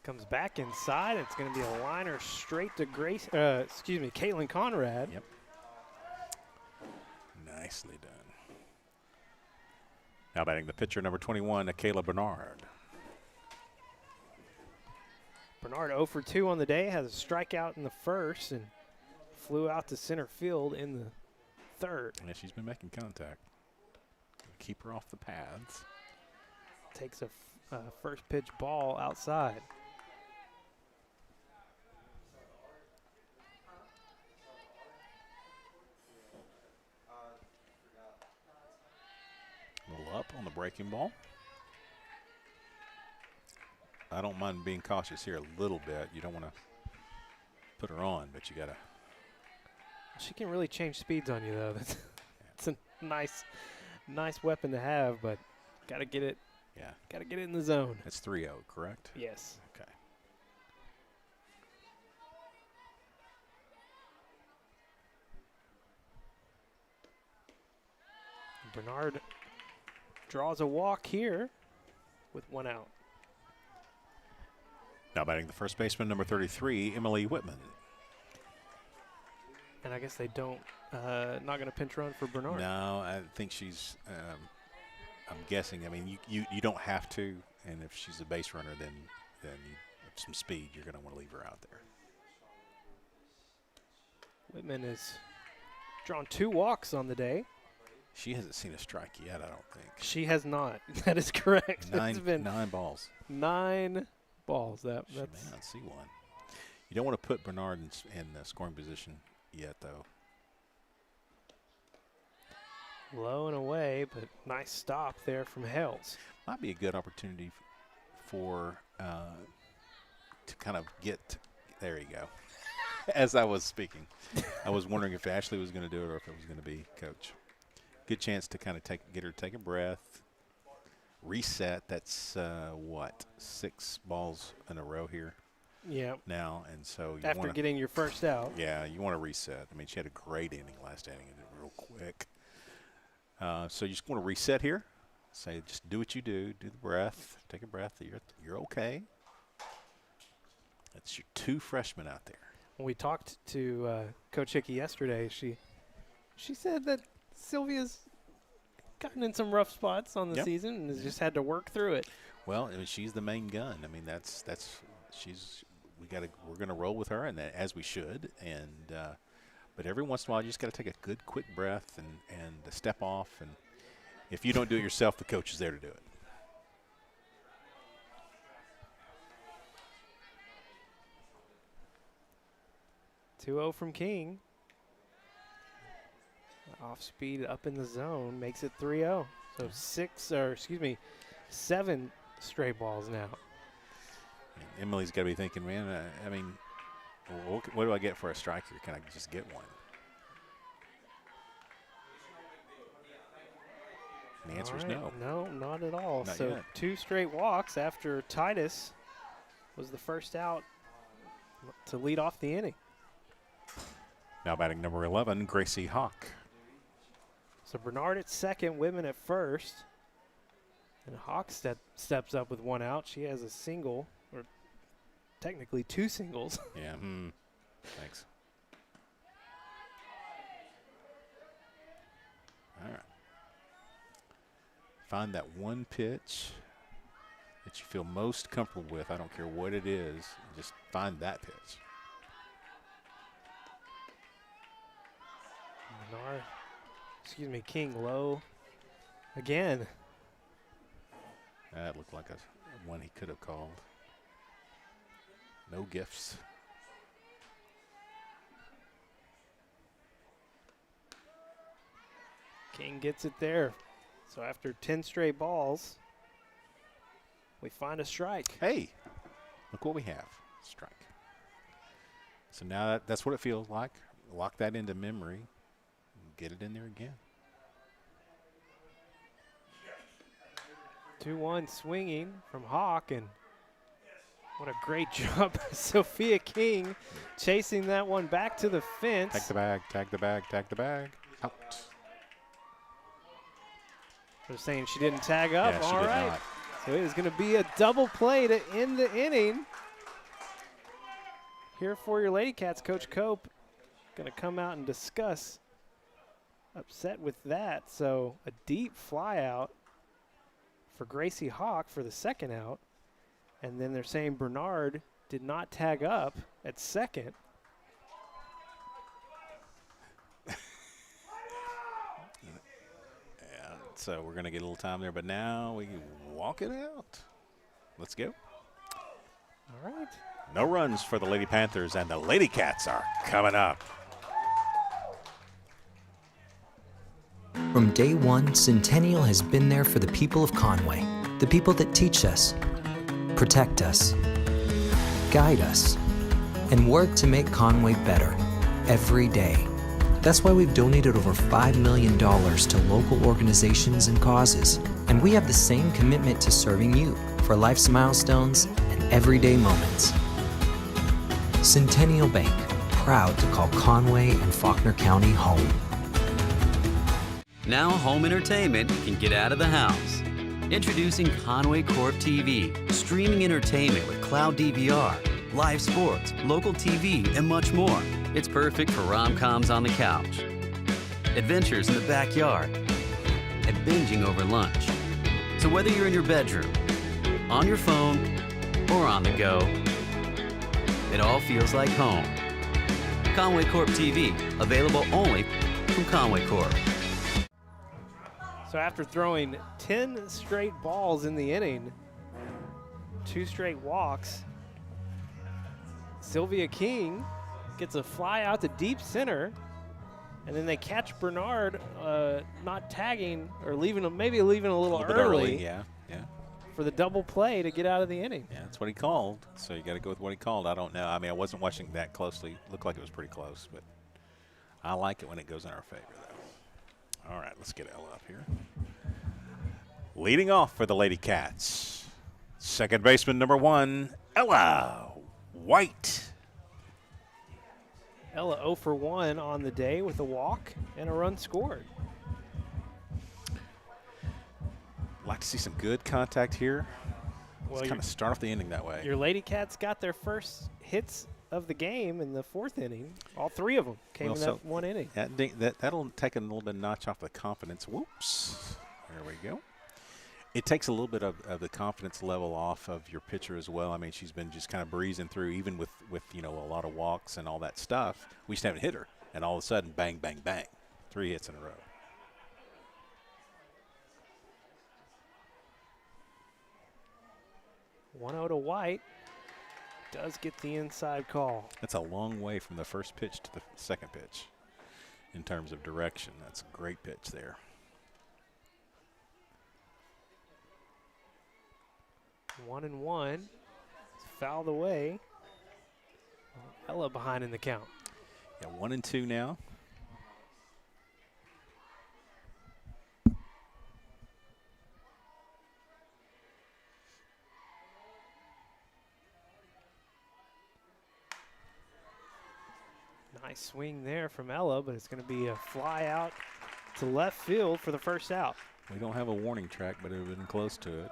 Comes back inside. It's going to be a liner straight to Caitlin Conrad. Yep. Nicely done. Now batting the pitcher, number 21, Kayla Bernard. Bernard 0 for 2 on the day, has a strikeout in the first and flew out to center field in the third. Yeah, she's been making contact. Keep her off the pads. Takes a first pitch ball outside. A little up on the breaking ball. I don't mind being cautious here a little bit. You don't want to put her on, but you got to. She can really change speeds on you, though. It's a nice weapon to have, but got to get it. Yeah. Got to get it in the zone. It's 3-0, correct? Yes. Okay. Bernard draws a walk here with 1 out. Now batting the first baseman, number 33, Emily Whitman. And I guess they don't, not going to pinch run for Bernard. No, I think she's, I'm guessing, I mean, you don't have to, and if she's a base runner, then you have some speed, you're going to want to leave her out there. Whitman has drawn 2 walks on the day. She hasn't seen a strike yet, I don't think. She has not. That is correct. It's been 9 balls. 9 balls. She may not see one. You don't want to put Bernard in the scoring position yet, though. Low and away, but nice stop there from Hales. Might be a good opportunity for to kind of get. There you go. As I was speaking, I was wondering if Ashley was going to do it or if it was going to be Coach. Good chance to kind of get her to take a breath, reset. That's 6 balls in a row here. Yeah. Now, and so you after getting your first out. Yeah, you want to reset. I mean, she had a great inning last inning, and it real quick. So you just want to reset here. Say, just do what you do. Do the breath. Take a breath. You're okay. That's your 2 freshmen out there. When we talked to Coach Hickey yesterday, she said that Sylvia's gotten in some rough spots on the season and has just had to work through it. Well, I mean, she's the main gun. I mean, we're gonna roll with her, and as we should. And but every once in a while, you just got to take a good, quick breath and step off. And if you don't do it yourself, the coach is there to do it. .20 from King. Off speed up in the zone makes it 3-0. So 7 straight balls now. And Emily's got to be thinking, man, I mean, what do I get for a strike here? Can I just get one? And the answer is no. No, not at all. Not so yet. 2 straight walks after Titus was the first out to lead off the inning. Now batting number 11, Gracie Hawk. So Bernard at second, Whitman at first. And Hawk steps up with 1 out. She has a single, or technically 2 singles. Yeah, thanks. All right. Find that one pitch that you feel most comfortable with. I don't care what it is. Just find that pitch. King low again. That looked like a one he could have called. No gifts. King gets it there. So after 10 straight balls, we find a strike. Hey, look what we have. Strike. So now that's what it feels like. Lock that into memory. Get it in there again. 2-1 swinging from Hawk, and what a great job. Sophia King chasing that one back to the fence. Tag the bag, tag the bag, tag the bag. Out. They're saying she didn't tag up. Yeah, she All did right. not. So it is going to be a double play to end the inning. Here for your Lady Cats, Coach Cope going to come out and discuss. Upset with that. So a deep fly out for Gracie Hawk for the second out. And then they're saying Bernard did not tag up at second. So we're going to get a little time there, but now we walk it out. Let's go. All right. No runs for the Lady Panthers, and the Lady Cats are coming up. From day one, Centennial has been there for the people of Conway, the people that teach us, protect us, guide us, and work to make Conway better every day. That's why we've donated over $5 million to local organizations and causes. And we have the same commitment to serving you for life's milestones and everyday moments. Centennial Bank, proud to call Conway and Faulkner County home. Now home entertainment can get out of the house. Introducing Conway Corp TV, streaming entertainment with cloud DVR, live sports, local TV, and much more. It's perfect for rom-coms on the couch, adventures in the backyard, and binging over lunch. So whether you're in your bedroom, on your phone, or on the go, it all feels like home. Conway Corp TV, available only from Conway Corp. So after throwing 10 straight balls in the inning, 2 straight walks, Sylvia King gets a fly out to deep center, and then they catch Bernard not tagging or leaving him, maybe leaving a little bit early. Yeah. For the double play to get out of the inning. Yeah, that's what he called. So you got to go with what he called. I don't know. I mean, I wasn't watching that closely. Looked like it was pretty close, but I like it when it goes in our favor, though. All right, let's get Ella up here. Leading off for the Lady Cats, second baseman number 1, Ella White. Ella 0 for 1 on the day with a walk and a run scored. Like to see some good contact here. Well, Let's kind of start off the inning that way. Your Lady Cats got their first hits of the game in the 4th inning. All 3 of them came in that one inning. That'll take a little bit of notch off the confidence. Whoops. There we go. It takes a little bit of the confidence level off of your pitcher as well. I mean, she's been just kind of breezing through, even with a lot of walks and all that stuff. We just haven't hit her, and all of a sudden, bang, bang, bang, 3 hits in a row. One out to White. Does get the inside call. That's a long way from the first pitch to the second pitch in terms of direction. That's a great pitch there. 1-1. It's fouled away. Ella behind in the count. Yeah, 1-2 now. Nice swing there from Ella, but it's going to be a fly out to left field for the first out. We don't have a warning track, but it would have been close to it.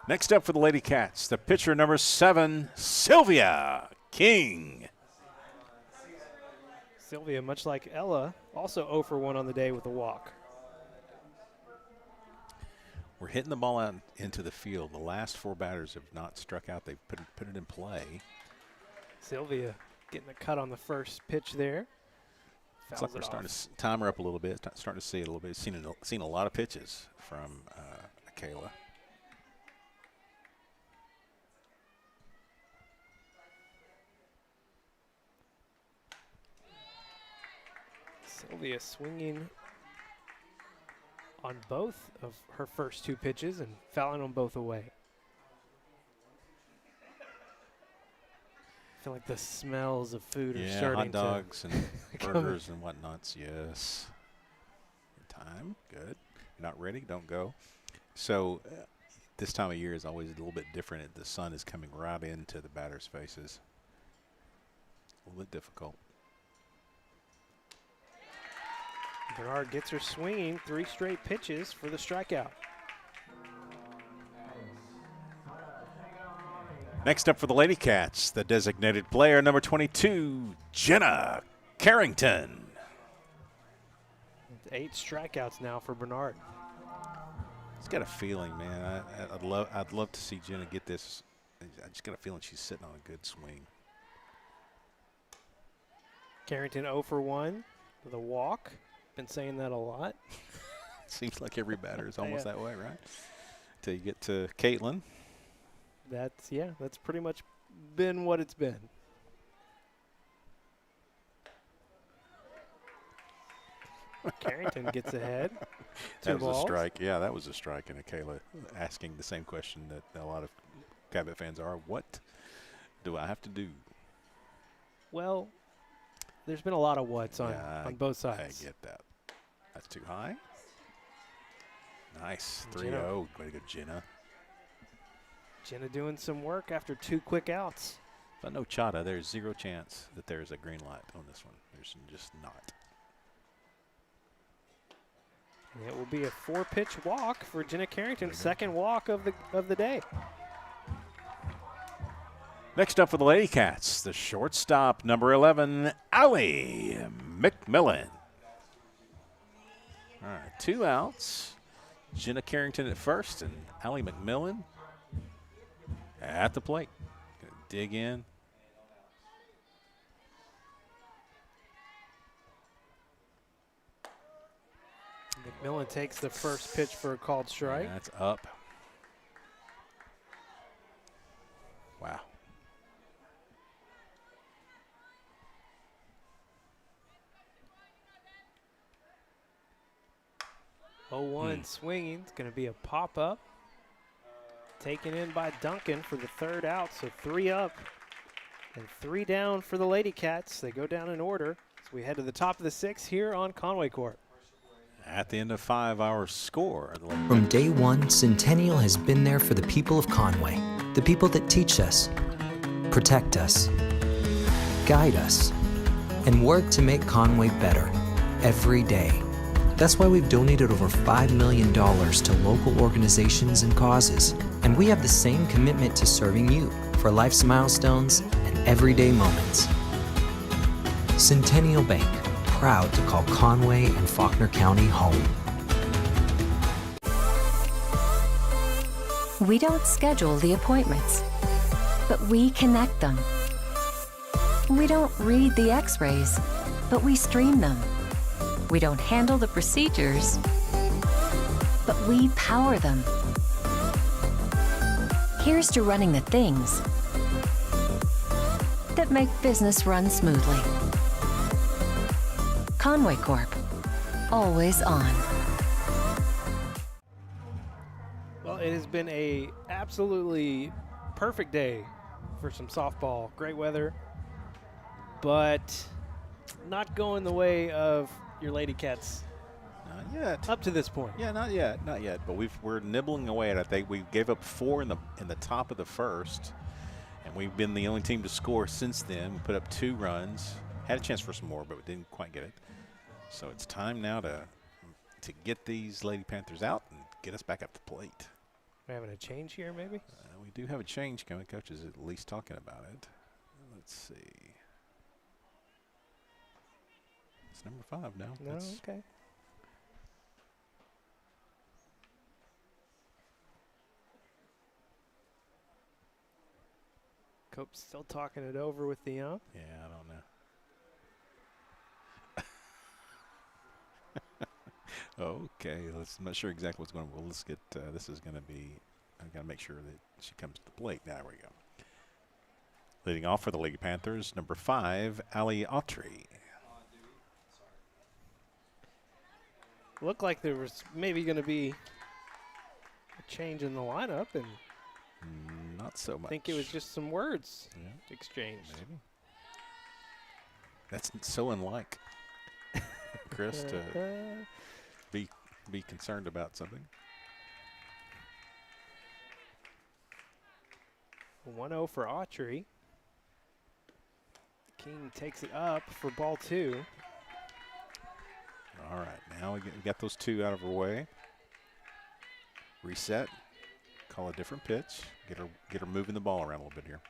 Next up for the Lady Cats, the pitcher number 7, Sylvia King. Sylvia, much like Ella, also 0 for 1 on the day with a walk. We're hitting the ball out into the field. The last 4 batters have not struck out. They've put it in play. Sylvia getting a cut on the first pitch there. It's like we're starting to time her up a little bit, starting to see it a little bit. Seen a lot of pitches from Kayla. Sylvia swinging on both of her first 2 pitches and fouling them both away. I feel like the smells of food are starting hot dogs and come burgers and whatnots. Yes. Time. Good. You're not ready? Don't go. So this time of year is always a little bit different. The sun is coming right into the batters' faces. A little bit difficult. Bernard gets her swinging, 3 straight pitches for the strikeout. Next up for the Lady Cats, the designated player, number 22, Jenna Carrington. 8 strikeouts now for Bernard. It's got a feeling, man. I'd love to see Jenna get this. I just got a feeling she's sitting on a good swing. Carrington 0 for 1 with a walk. Been saying that a lot. Seems like every batter is almost that way, right? Until you get to Caitlin. That's pretty much been what it's been. Carrington gets ahead. That was a strike. Yeah, that was a strike. And Kayla asking the same question that a lot of Cabot fans are. What do I have to do? Well, there's been a lot of whats on both sides. I get that. That's too high. Nice. 3-0. Way to go, Jenna. Jenna doing some work after 2 quick outs. If I know Chata, there's 0 chance that there's a green light on this one. There's just not. And it will be a 4-pitch walk for Jenna Carrington, second walk of the day. Next up for the Lady Cats, the shortstop, number 11, Allie McMillan. All right, 2 outs. Jenna Carrington at first and Allie McMillan at the plate. Gonna dig in. McMillan takes the first pitch for a called strike. That's up. Wow. Swinging. It's going to be a pop-up. Taken in by Duncan for the 3rd out, so 3 up and 3 down for the Lady Cats. They go down in order as we head to the top of the 6th here on Conway Corp. At the end of 5, our score. From day one, Centennial has been there for the people of Conway, the people that teach us, protect us, guide us, and work to make Conway better every day. That's why we've donated over $5 million to local organizations and causes. And we have the same commitment to serving you for life's milestones and everyday moments. Centennial Bank, proud to call Conway and Faulkner County home. We don't schedule the appointments, but we connect them. We don't read the x-rays, but we stream them. We don't handle the procedures, but we power them. Here's to running the things that make business run smoothly. Conway Corp, always on. Well, it has been a absolutely perfect day for some softball. Great weather, but not going the way of your Lady Cats. Not yet. Up to this point. Yeah, not yet. But we're nibbling away at it. I think we gave up 4 in the top of the 1st, and we've been the only team to score since then. We put up 2 runs. Had a chance for some more, but we didn't quite get it. So it's time now to get these Lady Panthers out and get us back up the plate. We're having a change here, maybe? We do have a change coming. Coach is at least talking about it. Let's see. It's number 5 now. No, okay. Cope's still talking it over with the ump. Yeah, I don't know. Okay, I'm not sure exactly what's going on. Well, let's get, this is going to be, I've got to make sure that she comes to the plate. There we go. Leading off for the Lady Panthers, number 5, Allie Autry. Looked like there was maybe going to be a change in the lineup, and not so much. I think it was just some words exchanged. Maybe. That's so unlike Chris to be concerned about something. 1-0 for Autry. King takes it up for ball 2. All right, now we got those two out of her way. Reset. Call a different pitch. Get her moving the ball around a little bit here.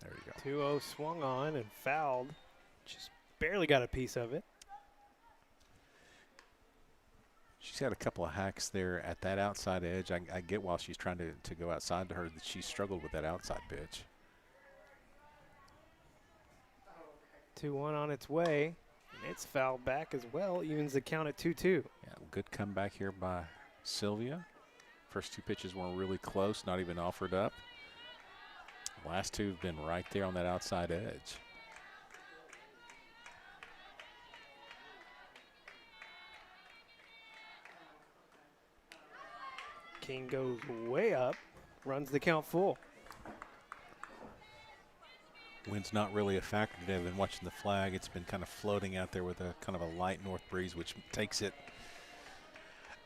There you go. 2-0 swung on and fouled. Just barely got a piece of it. She's had a couple of hacks there at that outside edge. I get while she's trying to go outside to her that she struggled with that outside pitch. 2-1 on its way. And it's fouled back as well. Evens the count at 2-2. Yeah, good comeback here by Sylvia. First two pitches weren't really close, not even offered up. Last two have been right there on that outside edge. King goes way up, runs the count full. Wind's not really a factor today. I've been watching the flag. It's been kind of floating out there with a kind of a light north breeze, which takes it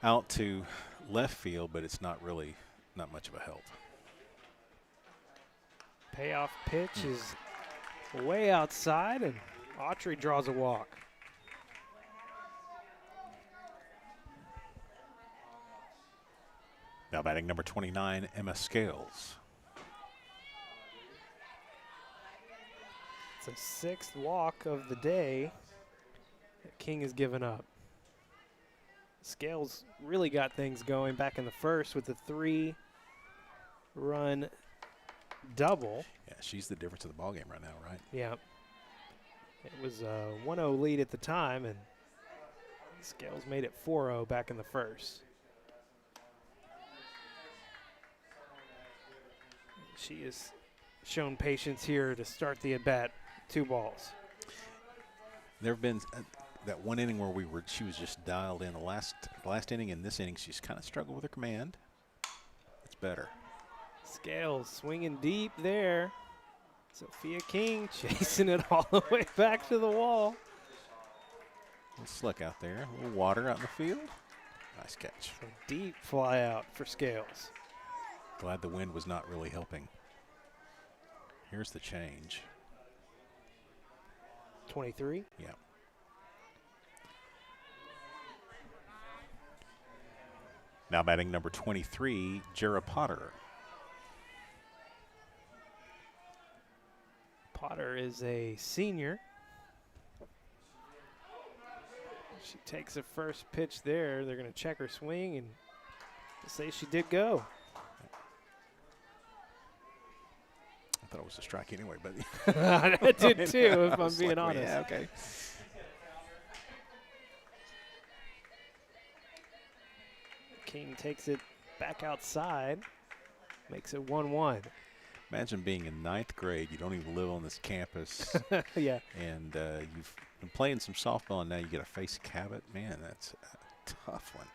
out to left field, but it's not much of a help. Payoff pitch is way outside, and Autry draws a walk. Now batting number 29, Emma Scales. It's a sixth walk of the day that King has given up. Scales really got things going back in the first with a 3-run double. Yeah, she's the difference in the ballgame right now, right? Yeah. It was a 1-0 lead at the time, and Scales made it 4-0 back in the first. She has shown patience here to start the at-bat. 2 balls. There have been that one inning where she was just dialed in. The last inning and this inning, she's kind of struggled with her command. It's better. Scales swinging deep there. Sophia King chasing it all the way back to the wall. A little slick out there. A little water out in the field. Nice catch. A deep fly out for Scales. Glad the wind was not really helping. Here's the change. 23. Yeah. Now batting number 23, Jera Potter. Potter is a senior. She takes a first pitch there. They're going to check her swing and say she did go. I thought it was a strike anyway, but I did too, if I'm being honest. Yeah, okay. King takes it back outside, makes it 1-1. Imagine being in 9th grade. You don't even live on this campus. Yeah. And you've been playing some softball, and now you get to face Cabot. Man, that's a tough one.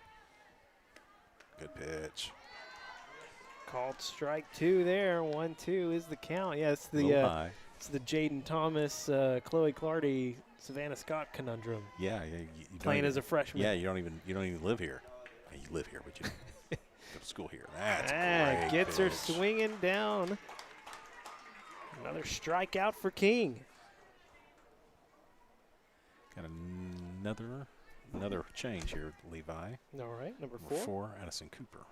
Good pitch. Called strike 2 there. 1-2 is the count. Yeah, it's the Jaden Thomas, Chloe Clardy, Savannah Scott conundrum. Yeah, you playing as a freshman. Yeah, you don't even live here. You live here, but you don't go to school here. That's great. Gets her pitch. swinging down. Another strikeout for King. Got another change here, Levi. All right, number 4, Addison Cooper.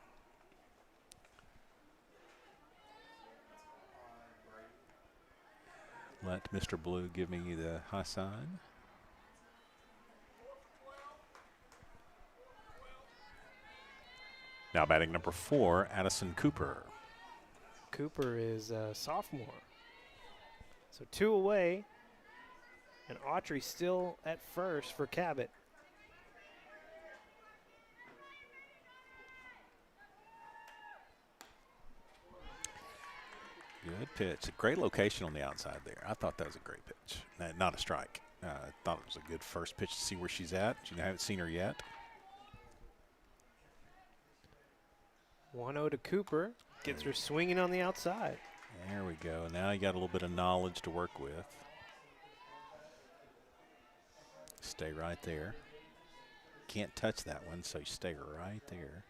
Let Mr. Blue give me the high sign. Now batting number 4, Addison Cooper. Cooper is a sophomore. So 2 away, and Autry still at first for Cabot. Good pitch. A great location on the outside there. I thought that was a great pitch. Not a strike. I thought it was a good first pitch to see where she's at. I haven't seen her yet. 1-0 to Cooper. Gets her swinging on the outside. There we go. Now you got a little bit of knowledge to work with. Stay right there. Can't touch that one, so you stay right there.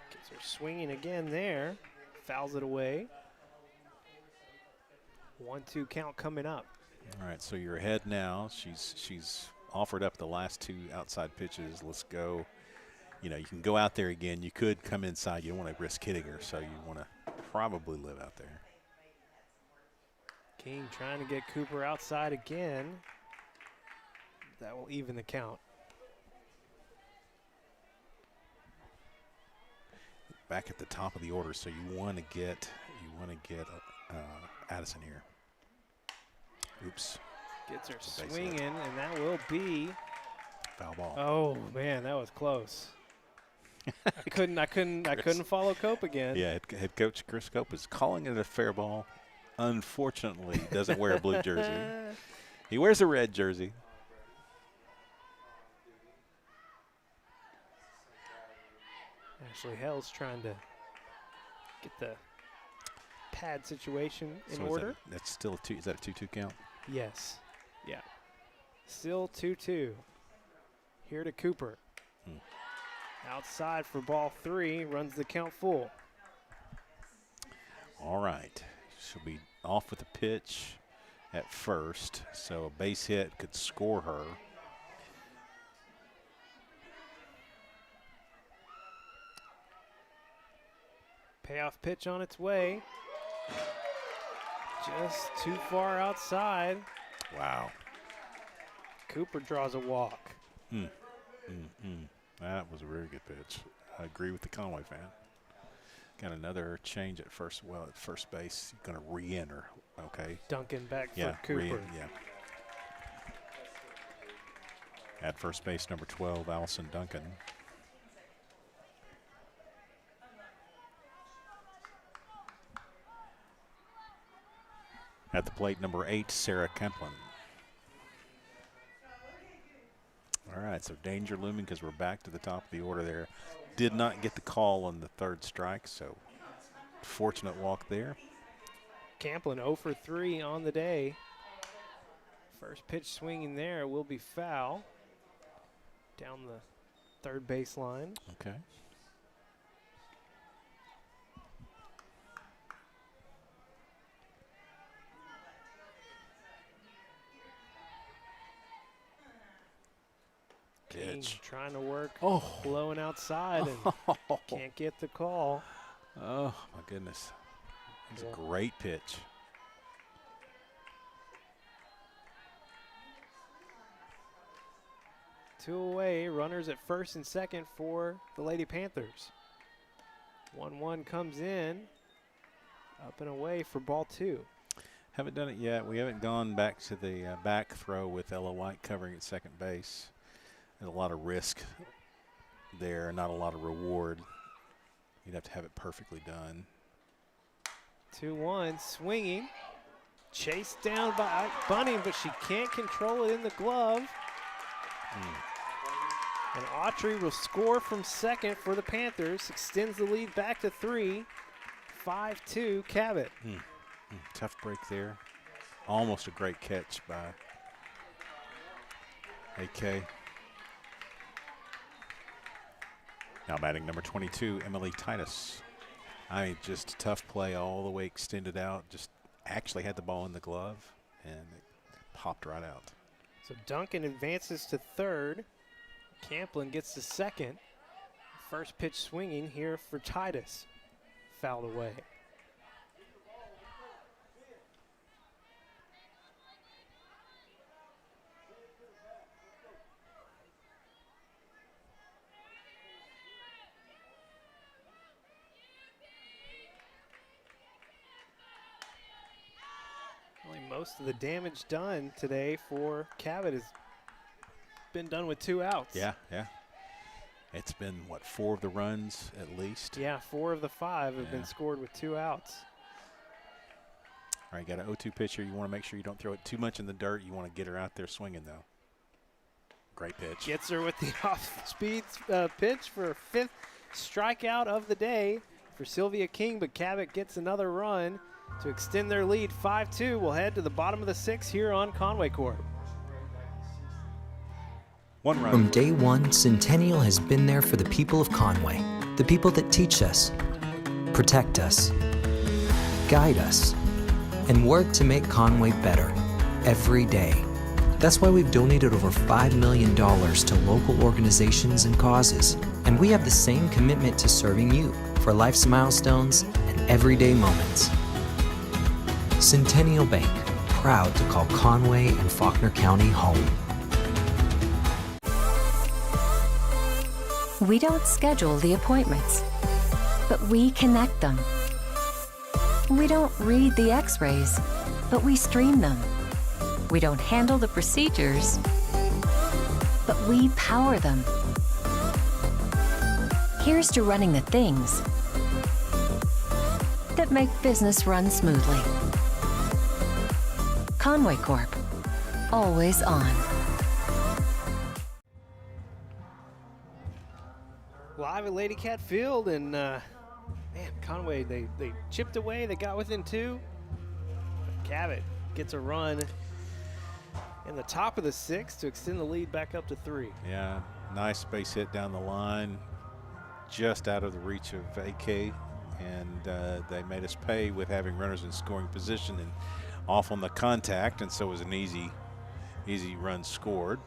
Gets her swinging again there. Fouls it away. 1-2 count coming up. All right, so you're ahead now. She's offered up the last 2 outside pitches. Let's go. You know, you can go out there again. You could come inside. You don't want to risk hitting her, so you want to probably live out there. King trying to get Cooper outside again. That will even the count. Back at the top of the order, so you want to get Addison here. Oops. Gets her Base hit. swinging, and that will be Foul ball. Oh man, that was close. I couldn't follow Cope again. Yeah, head coach Chris Cope is calling it a fair ball. Unfortunately, he doesn't wear a blue jersey. He wears a red jersey. Ashley Hell's trying to get the pad situation in So is order. that's still a 2. Is that a 2-2 count? Yes. Yeah. Still 2-2. Here to Cooper. Outside for ball 3. Runs the count full. All right. She'll be off with a pitch at first, so a base hit could score her. Payoff pitch on its way. Just too far outside. Wow. Cooper draws a walk. That was a very good pitch. I agree with the Conway fan. Got another change at first. Well, at first base, going to re-enter. Okay. Duncan back Yeah, for Cooper. yeah. At first base, number 12, Allison Duncan. At the plate, number 8, Sarah Kemplin. All right, so danger looming because we're back to the top of the order there. Did not get the call on the 3rd strike, so fortunate walk there. Camplin 0 for 3 on the day. First pitch swinging there will be foul. Down the 3rd baseline. Okay. King Pitch. trying to work, Oh. blowing outside, and can't get the call. Oh, my goodness. It's Yeah. a great pitch. Two away, runners at first and second for the Lady Panthers. 1-1 comes in, up and away for ball 2. Haven't done it yet. We haven't gone back to the back throw with Ella White covering at second base. There's a lot of risk there, not a lot of reward. You'd have to have it perfectly done. 2-1, swinging. Chased down by Bunning, but she can't control it in the glove. And Autry will score from second for the Panthers. Extends the lead back to 3. 5-2 Cabot. Tough break there. Almost a great catch by AK. Now batting number 22, Emily Titus. I mean, just tough play all the way extended out. Just actually had the ball in the glove and it popped right out. So Duncan advances to 3rd. Camplin gets to 2nd. First pitch swinging here for Titus. Fouled away. Most of the damage done today for Cabot has been done with 2 outs. Yeah. It's been, what, 4 of the runs at least? Yeah, 4 of the 5 have been scored with 2 outs. All right, got an 0-2 pitcher. You want to make sure you don't throw it too much in the dirt. You want to get her out there swinging, though. Great pitch. Gets her with the off-speed pitch for 5th strikeout of the day for Sylvia King, but Cabot gets another run to extend their lead. 5-2 will head to the bottom of the 6th here on Conway Corp. 1 run. From day one, Centennial has been there for the people of Conway, the people that teach us, protect us, guide us, and work to make Conway better every day. That's why we've donated over $5 million to local organizations and causes. And we have the same commitment to serving you for life's milestones and everyday moments. Centennial Bank, proud to call Conway and Faulkner County home. We don't schedule the appointments, but we connect them. We don't read the x-rays, but we stream them. We don't handle the procedures, but we power them. Here's to running the things that make business run smoothly. Conway Corp, always on. Live at Lady Cat Field, and man, Conway, they chipped away. They got within 2. Cabot gets a run in the top of the 6th to extend the lead back up to 3. Yeah, nice base hit down the line, just out of the reach of AK, and they made us pay with having runners in scoring position and off on the contact, and so it was an easy run scored.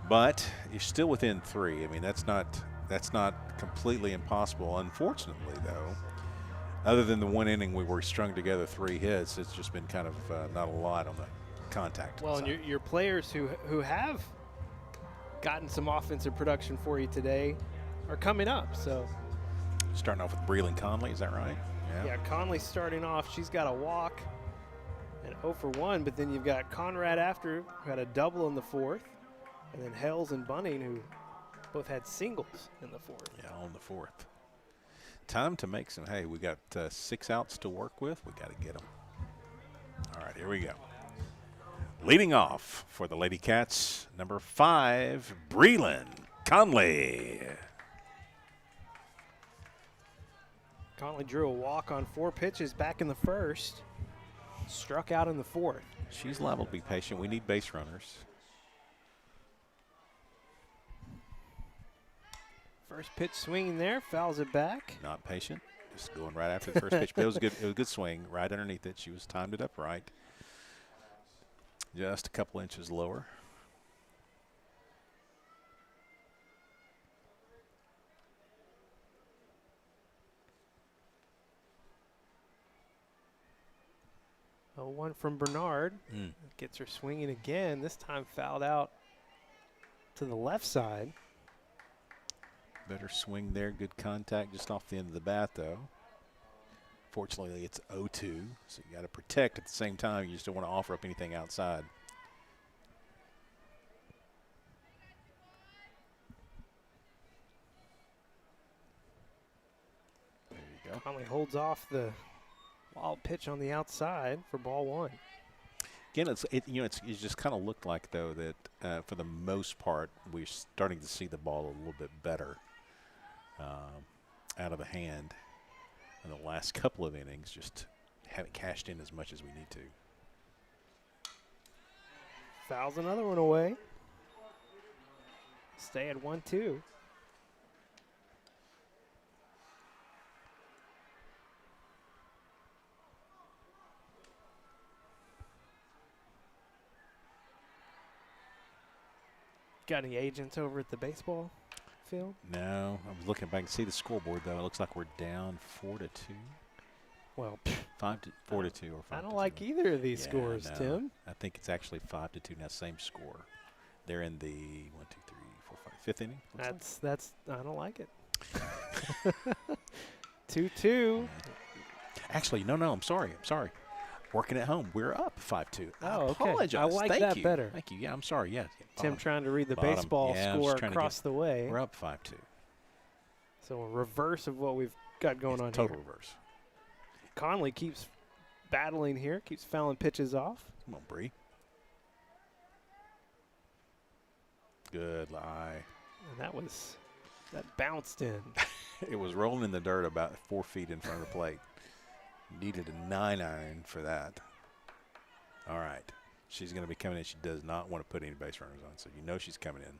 But you're still within 3. I mean, that's not completely impossible. Unfortunately, though, other than the one inning we were strung together 3 hits, it's just been kind of not a lot on the contact. Well, and your players who have gotten some offensive production for you today are coming up. So starting off with Breland Conley, is that right? Yeah, Conley starting off. She's got a walk and 0 for 1, but then you've got Conrad after, who had a double in the 4th. And then Hells and Bunning, who both had singles in the 4th. Yeah, on the 4th. Time to make some hay. We got 6 outs to work with. We got to get them. All right, here we go. Leading off for the Lady Cats, number 5, Breland Conley. Conley drew a walk on 4 pitches back in the 1st. Struck out in the 4th. She's liable to be patient. We need base runners. First pitch swinging there, fouls it back. Not patient, just going right after the first pitch. But it was a good swing, right underneath it. She was timed it up right. Just a couple inches lower. A 1 from Bernard. Gets her swinging again. This time fouled out to the left side. Better swing there, good contact just off the end of the bat, though. Fortunately, it's 0-2, so you got to protect at the same time. You just don't want to offer up anything outside. There you go. Conley holds off the wild pitch on the outside for ball 1. Again, it just kind of looked like, though, that for the most part, we're starting to see the ball a little bit better. Out of the hand in the last couple of innings, just haven't cashed in as much as we need to. Fouls another one away. Stay at 1-2. Got any agents over at the baseball field? No, I was looking back and see the scoreboard, though. It looks like we're down 4-2. Well, 4-2 or 5-2. I don't like either of these scores, no. Tim. I think it's actually 5-2 now, same score. They're in the 5th inning. That's I don't like it. 2-2. Actually, no, I'm sorry. Working at home, we're up 5-2. Oh, I okay. apologize. I like Thank that you. better. Thank you. Yeah, I'm sorry. Yeah. Tim trying to read the Bottom. baseball Yeah, I'm score just trying to across the way. We're up 5-2. So a reverse of what we've got going on Total here. reverse. Conley keeps battling here, keeps fouling pitches off. Come on, Bree. Good lie. And that bounced in. It was rolling in the dirt about 4 feet in front of the plate. Needed a 9-iron for that. All right. She's going to be coming in. She does not want to put any base runners on, so you know she's coming in.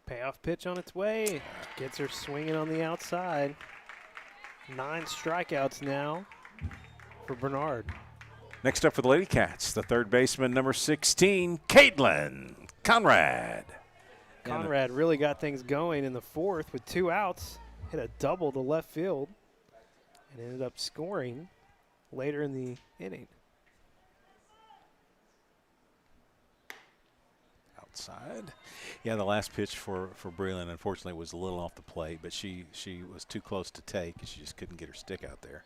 Payoff pitch on its way. Gets her swinging on the outside. 9 strikeouts now for Bernard. Next up for the Lady Cats, the third baseman, number 16, Caitlin Conrad. Conrad really got things going in the fourth with 2 outs. Hit a double to left field and ended up scoring later in the inning. Outside. Yeah, the last pitch for Breland, unfortunately, was a little off the plate, but she was too close to take, and she just couldn't get her stick out there.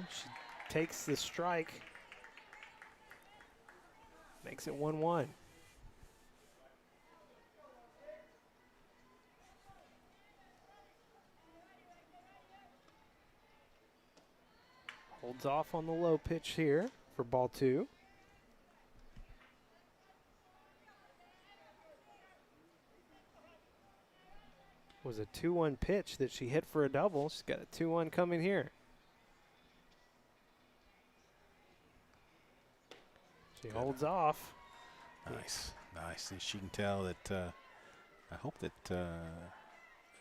She takes the strike. Makes it 1-1. Holds off on the low pitch here for ball 2. Was a 2-1 pitch that she hit for a double. She's got a 2-1 coming here. She holds off. Nice. She can tell that. I hope that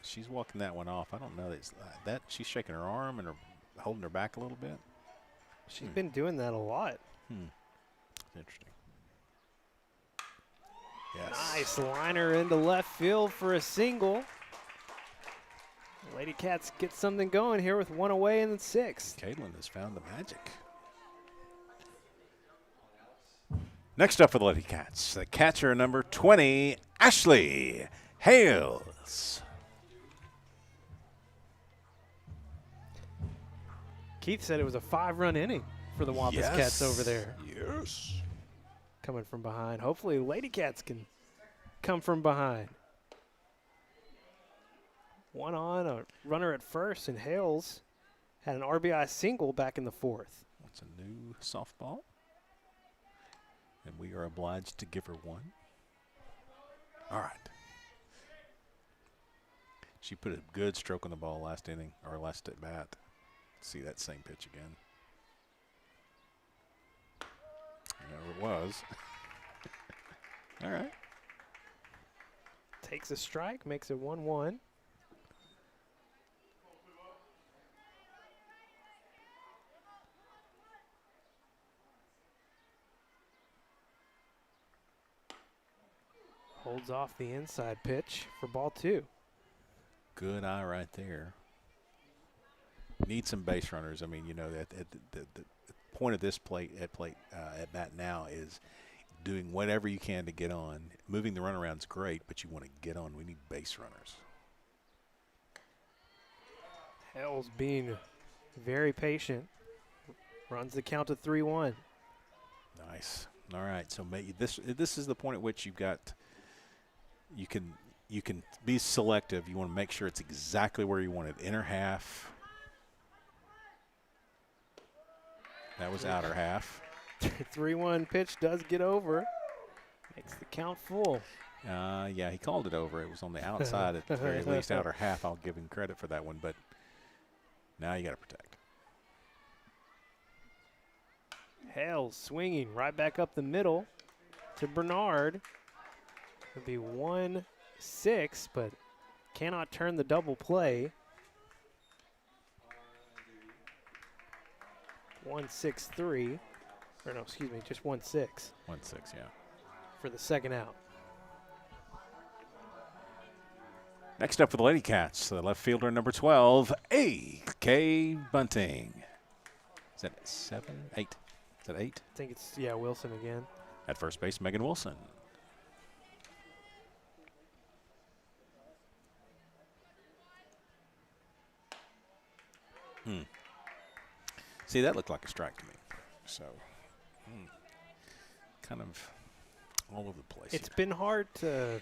she's walking that one off. I don't know that she's shaking her arm and holding her back a little bit. She's been doing that a lot. Interesting. Yes. Nice liner into left field for a single. Lady Cats get something going here with 1 away in the 6th. Caitlin has found the magic. Next up for the Lady Cats, the catcher number 20, Ashley Hales. Keith said it was a 5-run inning for the Wampus Cats over there. Yes. Coming from behind. Hopefully Lady Cats can come from behind. 1 on, a runner at first, and Hales had an RBI single back in the 4th. That's a new softball. And we are obliged to give her 1. All right. She put a good stroke on the ball last inning, or last at bat. See that same pitch again. There it was. All right. Takes a strike, makes it 1-1. Holds off the inside pitch for ball 2. Good eye right there. Need some base runners. I mean, you know, the point of this at bat now is doing whatever you can to get on. Moving the runaround's great, but you want to get on. We need base runners. Hales being very patient. Runs the count to 3-1. Nice. All right. So this is the point at which you've got. You can be selective. You want to make sure it's exactly where you want it. Inner half. That was outer half. 3-1 pitch does get over. Makes the count full. Yeah, he called it over. It was on the outside at the very least, outer half. I'll give him credit for that one, but now you got to protect. Hales swinging right back up the middle to Bernard. It'll be 1-6, but cannot turn the double play. 1-6-3. Or no, excuse me, just 1-6. 1-6, yeah. For the second out. Next up for the Lady Cats, the left fielder number 12, A.K. Bunting. Is that 7? 8? Is that 8? I think it's, yeah, Wilson again. At first base, Megan Wilson. See, that looked like a strike to me. So, kind of all over the place. It's been hard to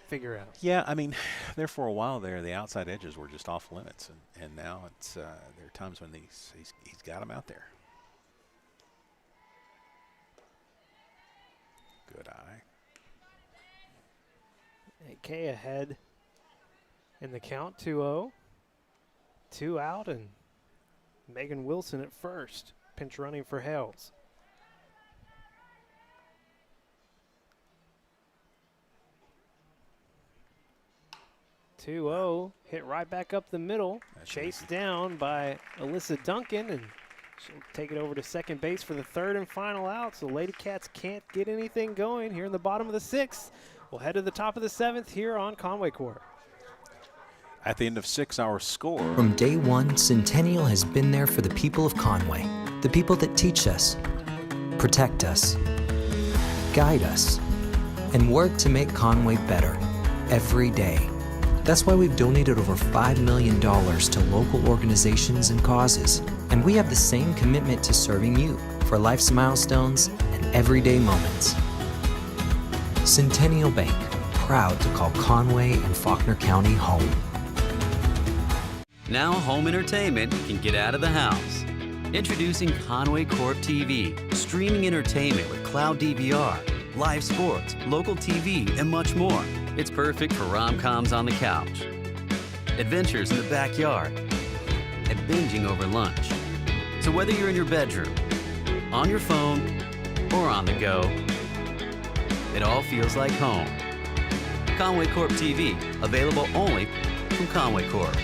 figure out. Yeah, I mean, there for a while there, the outside edges were just off limits, and now it's there are times when he's got them out there. Good eye. AK ahead in the count, 2-0. 2 out, and Megan Wilson at first. Pinch running for Hales. 2-0, hit right back up the middle, chased down by Alyssa Duncan, and she'll take it over to second base for the third and final out. So Lady Cats can't get anything going here in the bottom of the sixth. We'll head to the top of the seventh here on Conway Corp. At the end of 6, our score. From day one, Centennial has been there for the people of Conway, the people that teach us, protect us, guide us, and work to make Conway better every day. That's why we've donated over $5 million to local organizations and causes, and we have the same commitment to serving you for life's milestones and everyday moments. Centennial Bank, proud to call Conway and Faulkner County home. Now home entertainment can get out of the house. Introducing Conway Corp TV, streaming entertainment with cloud DVR, live sports, local TV, and much more. It's perfect for rom-coms on the couch, adventures in the backyard, and binging over lunch. So whether you're in your bedroom, on your phone, or on the go, it all feels like home. Conway Corp TV, available only from Conway Corp.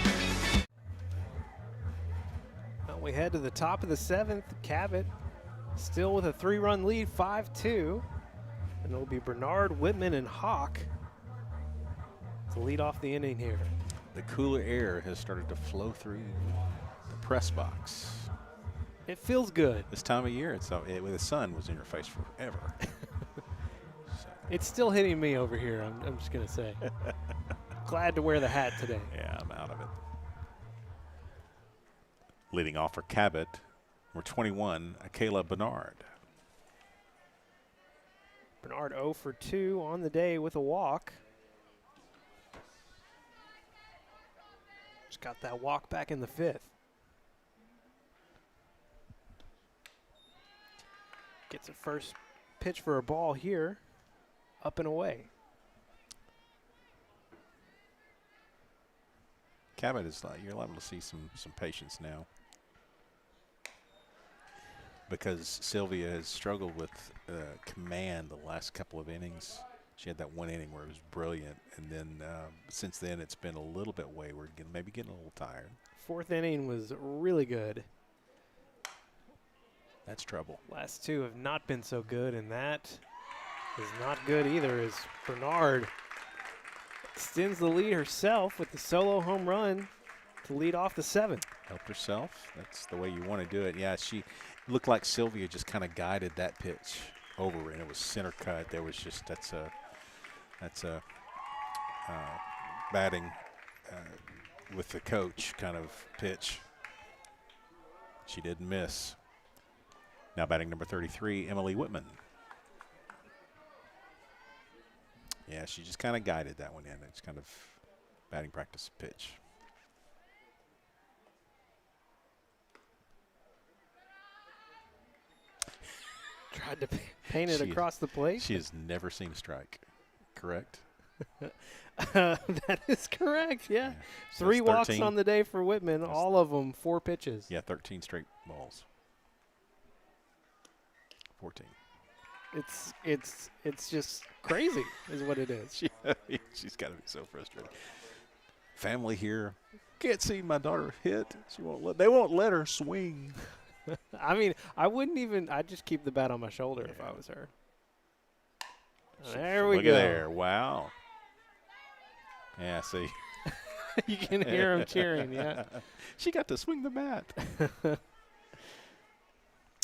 We head to the top of the seventh. Cabot still with a 3-run lead, 5-2. And it'll be Bernard, Whitman, and Hawk to lead off the inning here. The cooler air has started to flow through the press box. It feels good. This time of year, the sun was in your face forever. So. It's still hitting me over here, I'm just going to say. Glad to wear the hat today. Yeah, I'm out of it. Leading off for Cabot, number 21, Akela Bernard. Bernard 0 for 2 on the day with a walk. Just got that walk back in the fifth. Gets a first pitch for a ball here, up and away. Cabot is you're liable to see some patience now, because Sylvia has struggled with command the last couple of innings. She had that one inning where it was brilliant, and then since then it's been a little bit wayward, maybe getting a little tired. Fourth inning was really good. That's trouble. Last two have not been so good, and that is not good either, as Bernard extends the lead herself with the solo home run to lead off the seventh. Helped herself. That's the way you want to do it. Yeah, she looked like Sylvia just kind of guided that pitch over, and it was center cut. There was just that's a batting with the coach kind of pitch. She didn't miss. Now batting number 33, Emily Whitman. Yeah, she just kind of guided that one in. It's kind of batting practice pitch. Tried to paint it across the plate. She has never seen a strike, correct? That is correct, yeah. So 3 walks 13. on the day for Whitman, all of them 4 pitches. Yeah, 13 straight balls. 14. It's just crazy is what it is. She's got to be so frustrated. Family here can't see my daughter hit. They won't let her swing. I mean, I'd just keep the bat on my shoulder if I was her. There we go. Look at there. Wow. Yeah, see. You can hear them cheering, yeah. She got to swing the bat.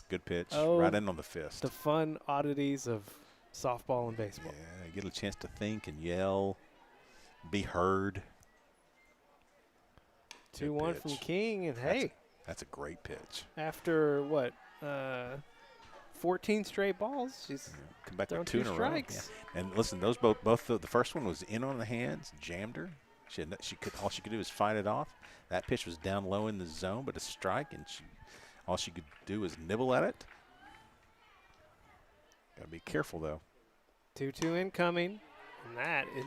Good pitch. Oh, right in on the fist. The fun oddities of softball and baseball. Yeah, get a chance to think and yell, be heard. 2-1 from King, and hey. That's a great pitch. After, 14 straight balls, she's come back thrown with 2 in a row. strikes. Yeah. And listen, those both the first one was in on the hands, jammed her. All she could do was fight it off. That pitch was down low in the zone, but a strike, and all she could do was nibble at it. Got to be careful, though. 2-2 incoming, and that is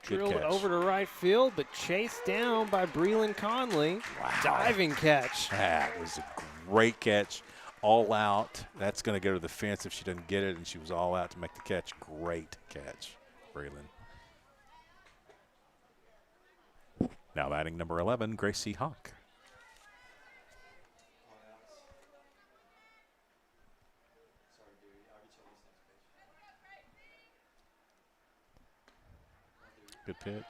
Good drilled catch. over to right field, but chased down by Breland Conley. Wow. Diving catch. That was a great catch. All out. That's going to go to the fence if she doesn't get it, and she was all out to make the catch. Great catch, Breland. Now batting number 11, Gracie Hawk. Good pitch.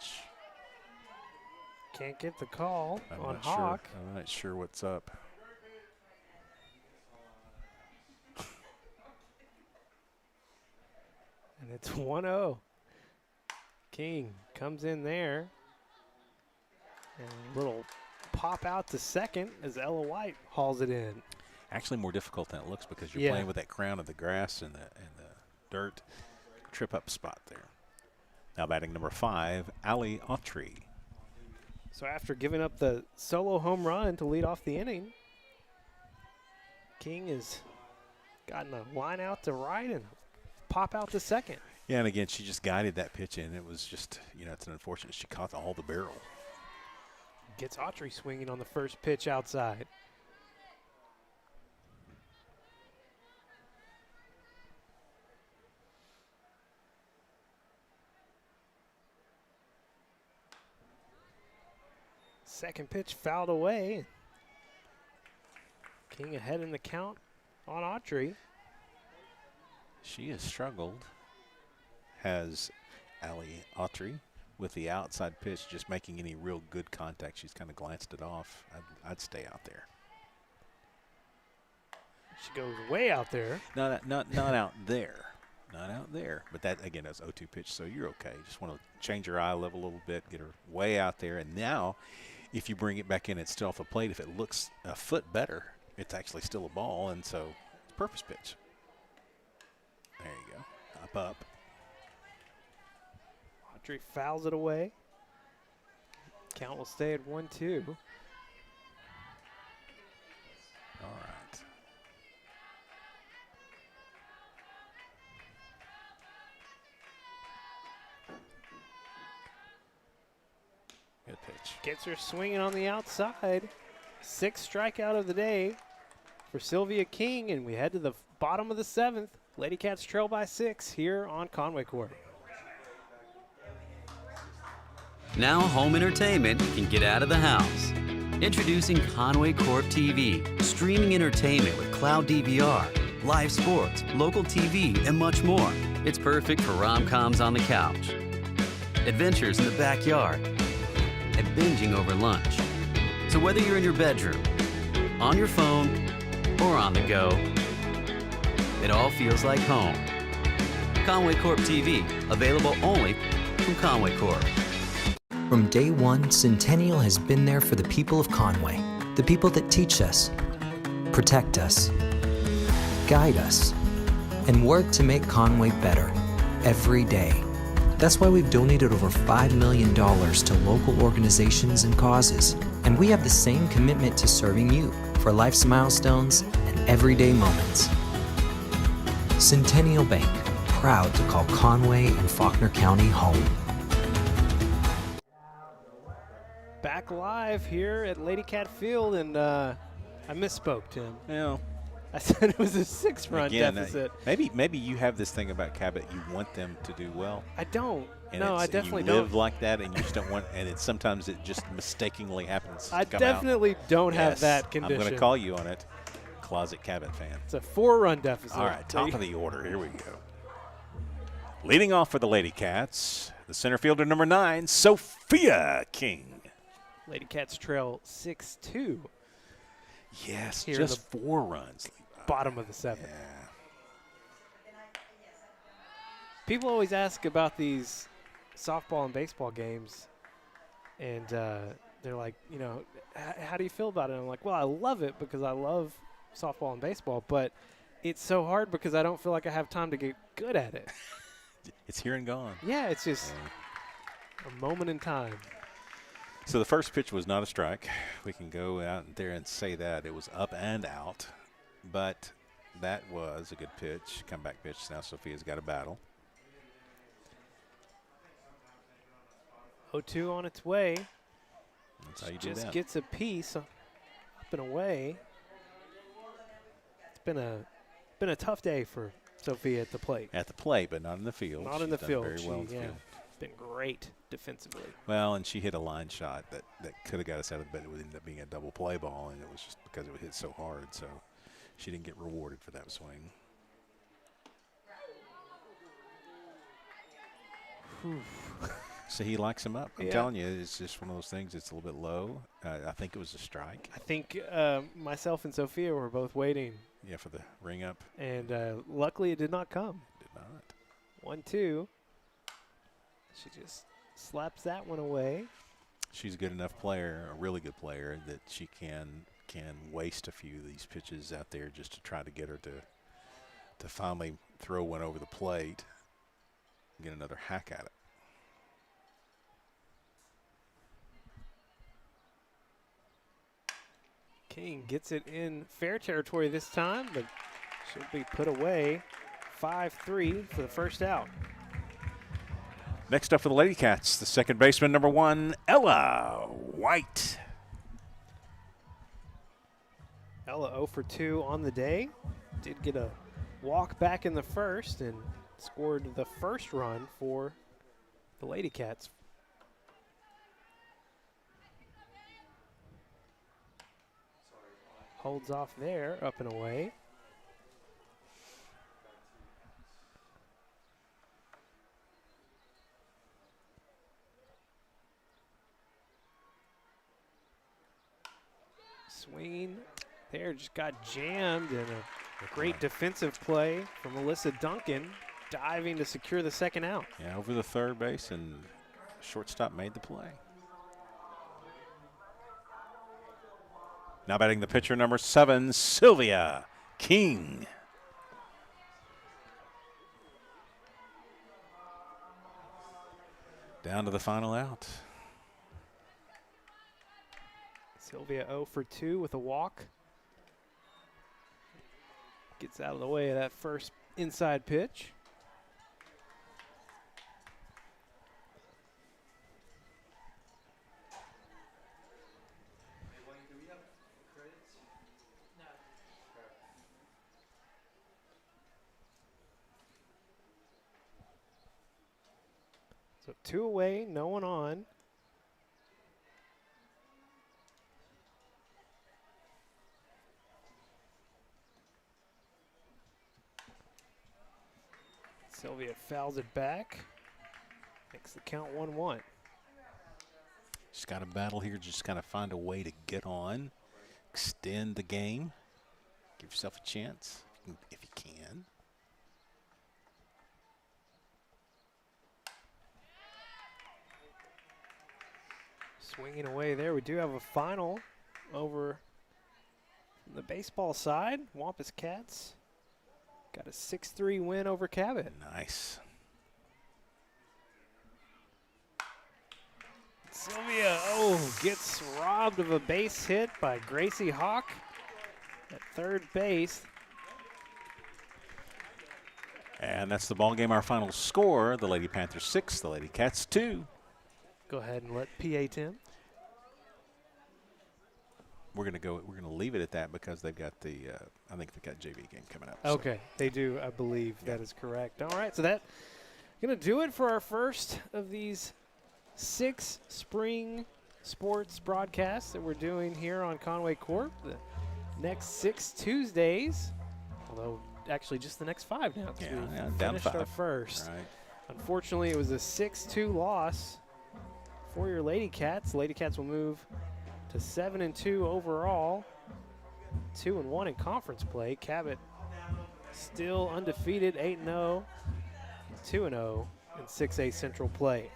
Can't get the call I'm on not Hawk. Sure. I'm not sure what's up. And it's 1-0. King comes in there. And a little pop out to second as Ella White hauls it in. Actually more difficult than it looks because you're playing with that crown of the grass and the dirt trip up spot there. Now batting number 5, Allie Autry. So after giving up the solo home run to lead off the inning, King has gotten a line out to right and pop out to second. Yeah, and again, she just guided that pitch in. It was just, it's an unfortunate she caught all the barrel. Gets Autry swinging on the first pitch outside. Second pitch fouled away. King ahead in the count on Autry. She has struggled, has Allie Autry, with the outside pitch just making any real good contact. She's kind of glanced it off. I'd stay out there. She goes way out there. Not out there. Not out there. But that, again, that's 0-2 pitch, so you're okay. Just want to change her eye level a little bit, get her way out there. And now, if you bring it back in, it's still off the plate. If it looks a foot better, it's actually still a ball, and so it's purpose pitch. There you go. Up. Autry fouls it away. Count will stay at 1-2. All right. Good pitch. Gets her swinging on the outside. 6th strikeout of the day for Sylvia King, and we head to the bottom of the 7th. Lady Cats trail by 6 here on Conway Corp. Now home entertainment can get out of the house. Introducing Conway Corp TV, streaming entertainment with cloud DVR, live sports, local TV, and much more. It's perfect for rom-coms on the couch, adventures in the backyard, and binging over lunch. So whether you're in your bedroom, on your phone, or on the go, it all feels like home. Conway Corp TV, available only from Conway Corp. From day one, Centennial has been there for the people of Conway, the people that teach us, protect us, guide us, and work to make Conway better every day. That's why we've donated over $5 million to local organizations and causes, and we have the same commitment to serving you for life's milestones and everyday moments. Centennial Bank, proud to call Conway and Faulkner County home. Back live here at Lady Cat Field, and I misspoke, Tim. Yeah. I said it was a 6-run deficit. Maybe you have this thing about Cabot. You want them to do well. I don't. And no, I definitely you live don't. like that, and you just don't want. And sometimes it just mistakenly happens. I to come definitely out. don't have Yes, that condition. I'm going to call you on it, closet Cabot fan. It's a 4-run deficit. All right, top of the order. Here we go. Leading off for the Lady Cats, the center fielder number 9, Sophia King. Lady Cats trail 6-2. Yes, Here just 4 runs. Bottom of the 7th. Yeah. People always ask about these softball and baseball games, and they're like, how do you feel about it? And I'm like, well, I love it because I love softball and baseball, but it's so hard because I don't feel like I have time to get good at it. It's here and gone. Yeah, it's just a moment in time. So the first pitch was not a strike. We can go out there and say that. It was up and out, but that was a good pitch, comeback pitch. Now Sophia's got a battle. 0-2 on its way. That's how you do Just that. gets a piece up and away. It's been a tough day for Sophia at the plate. At the plate, but not in the field. Not in She's the done field. very well in the Yeah. field. been great defensively. Well, and she hit a line shot that could have got us out of the bed. It would end up being a double play ball, and it was just because it would hit so hard. So she didn't get rewarded for that swing. So he likes him up. I'm telling you, it's just one of those things. It's a little bit low. I think it was a strike. I think myself and Sophia were both waiting. Yeah, for the ring up. And luckily it did not come. Did not. 1-2. She just slaps that one away. She's a good enough player, a really good player, that she can waste a few of these pitches out there just to try to get her to finally throw one over the plate and get another hack at it. King gets it in fair territory this time, but should be put away. 5-3 for the first out. Next up for the Lady Cats, the second baseman, number 1, Ella White. Ella 0 for 2 on the day. Did get a walk back in the first and scored the first run for the Lady Cats. Holds off there, up and away. Swinging there, just got jammed, and a great defensive play from Melissa Duncan, diving to secure the second out. Yeah, over the third base, and shortstop made the play. Now batting the pitcher, number 7, Sylvia King. Down to the final out. Sylvia 0 for 2 with a walk. Gets out of the way of that first inside pitch. So 2 away, no one on. Sylvia fouls it back. Makes the count 1-1. Just got to battle here, just kind of find a way to get on, extend the game, give yourself a chance if you can. Swinging away there. We do have a final over the baseball side. Wampus Cats got a 6-3 win over Cabot. Nice. Sylvia, gets robbed of a base hit by Gracie Hawk at third base. And that's the ball game. Our final score: the Lady Panthers 6, the Lady Cats 2. Go ahead and let PA Tim. We're gonna leave it at that because they've got the I think they've got JV game coming up. Okay, they do, I believe. That is correct. All right, so that's gonna do it for our first of these 6 spring sports broadcasts that we're doing here on Conway Corp. The next 6 Tuesdays, although actually just the next 5 now. Yeah, we down to finished our 5. first. Right. Unfortunately, it was a 6-2 loss for your Lady Cats. Lady Cats will move to 7-2 overall, 2-1 in conference play. Cabot still undefeated, 8-0, 2-0 in 6A Central play.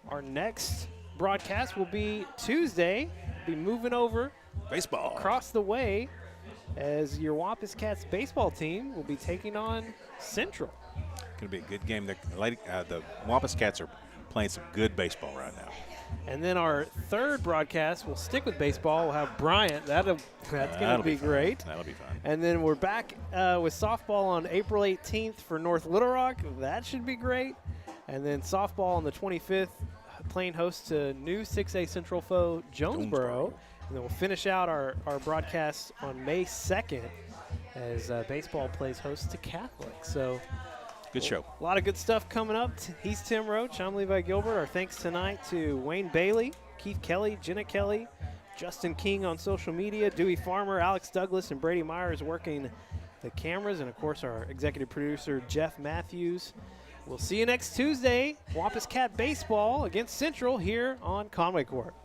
Our next broadcast will be Tuesday. Be moving over Baseball across the way as your Wampus Cats baseball team will be taking on Central. Gonna be a good game. The Wampus Cats are playing some good baseball right now. And then our third broadcast will stick with baseball. We'll have Bryant. That's going to be great. That'll be fun. And then we're back with softball on April 18th for North Little Rock. That should be great. And then softball on the 25th, playing host to new 6A Central foe, Jonesboro. And then we'll finish out our broadcast on May 2nd as baseball plays host to Catholic. So Good show. A lot of good stuff coming up. He's Tim Roach. I'm Levi Gilbert. Our thanks tonight to Wayne Bailey, Keith Kelly, Jenna Kelly, Justin King on social media, Dewey Farmer, Alex Douglas, and Brady Myers working the cameras, and of course our executive producer Jeff Matthews. We'll see you next Tuesday. Wampus Cat baseball against Central here on Conway Corp.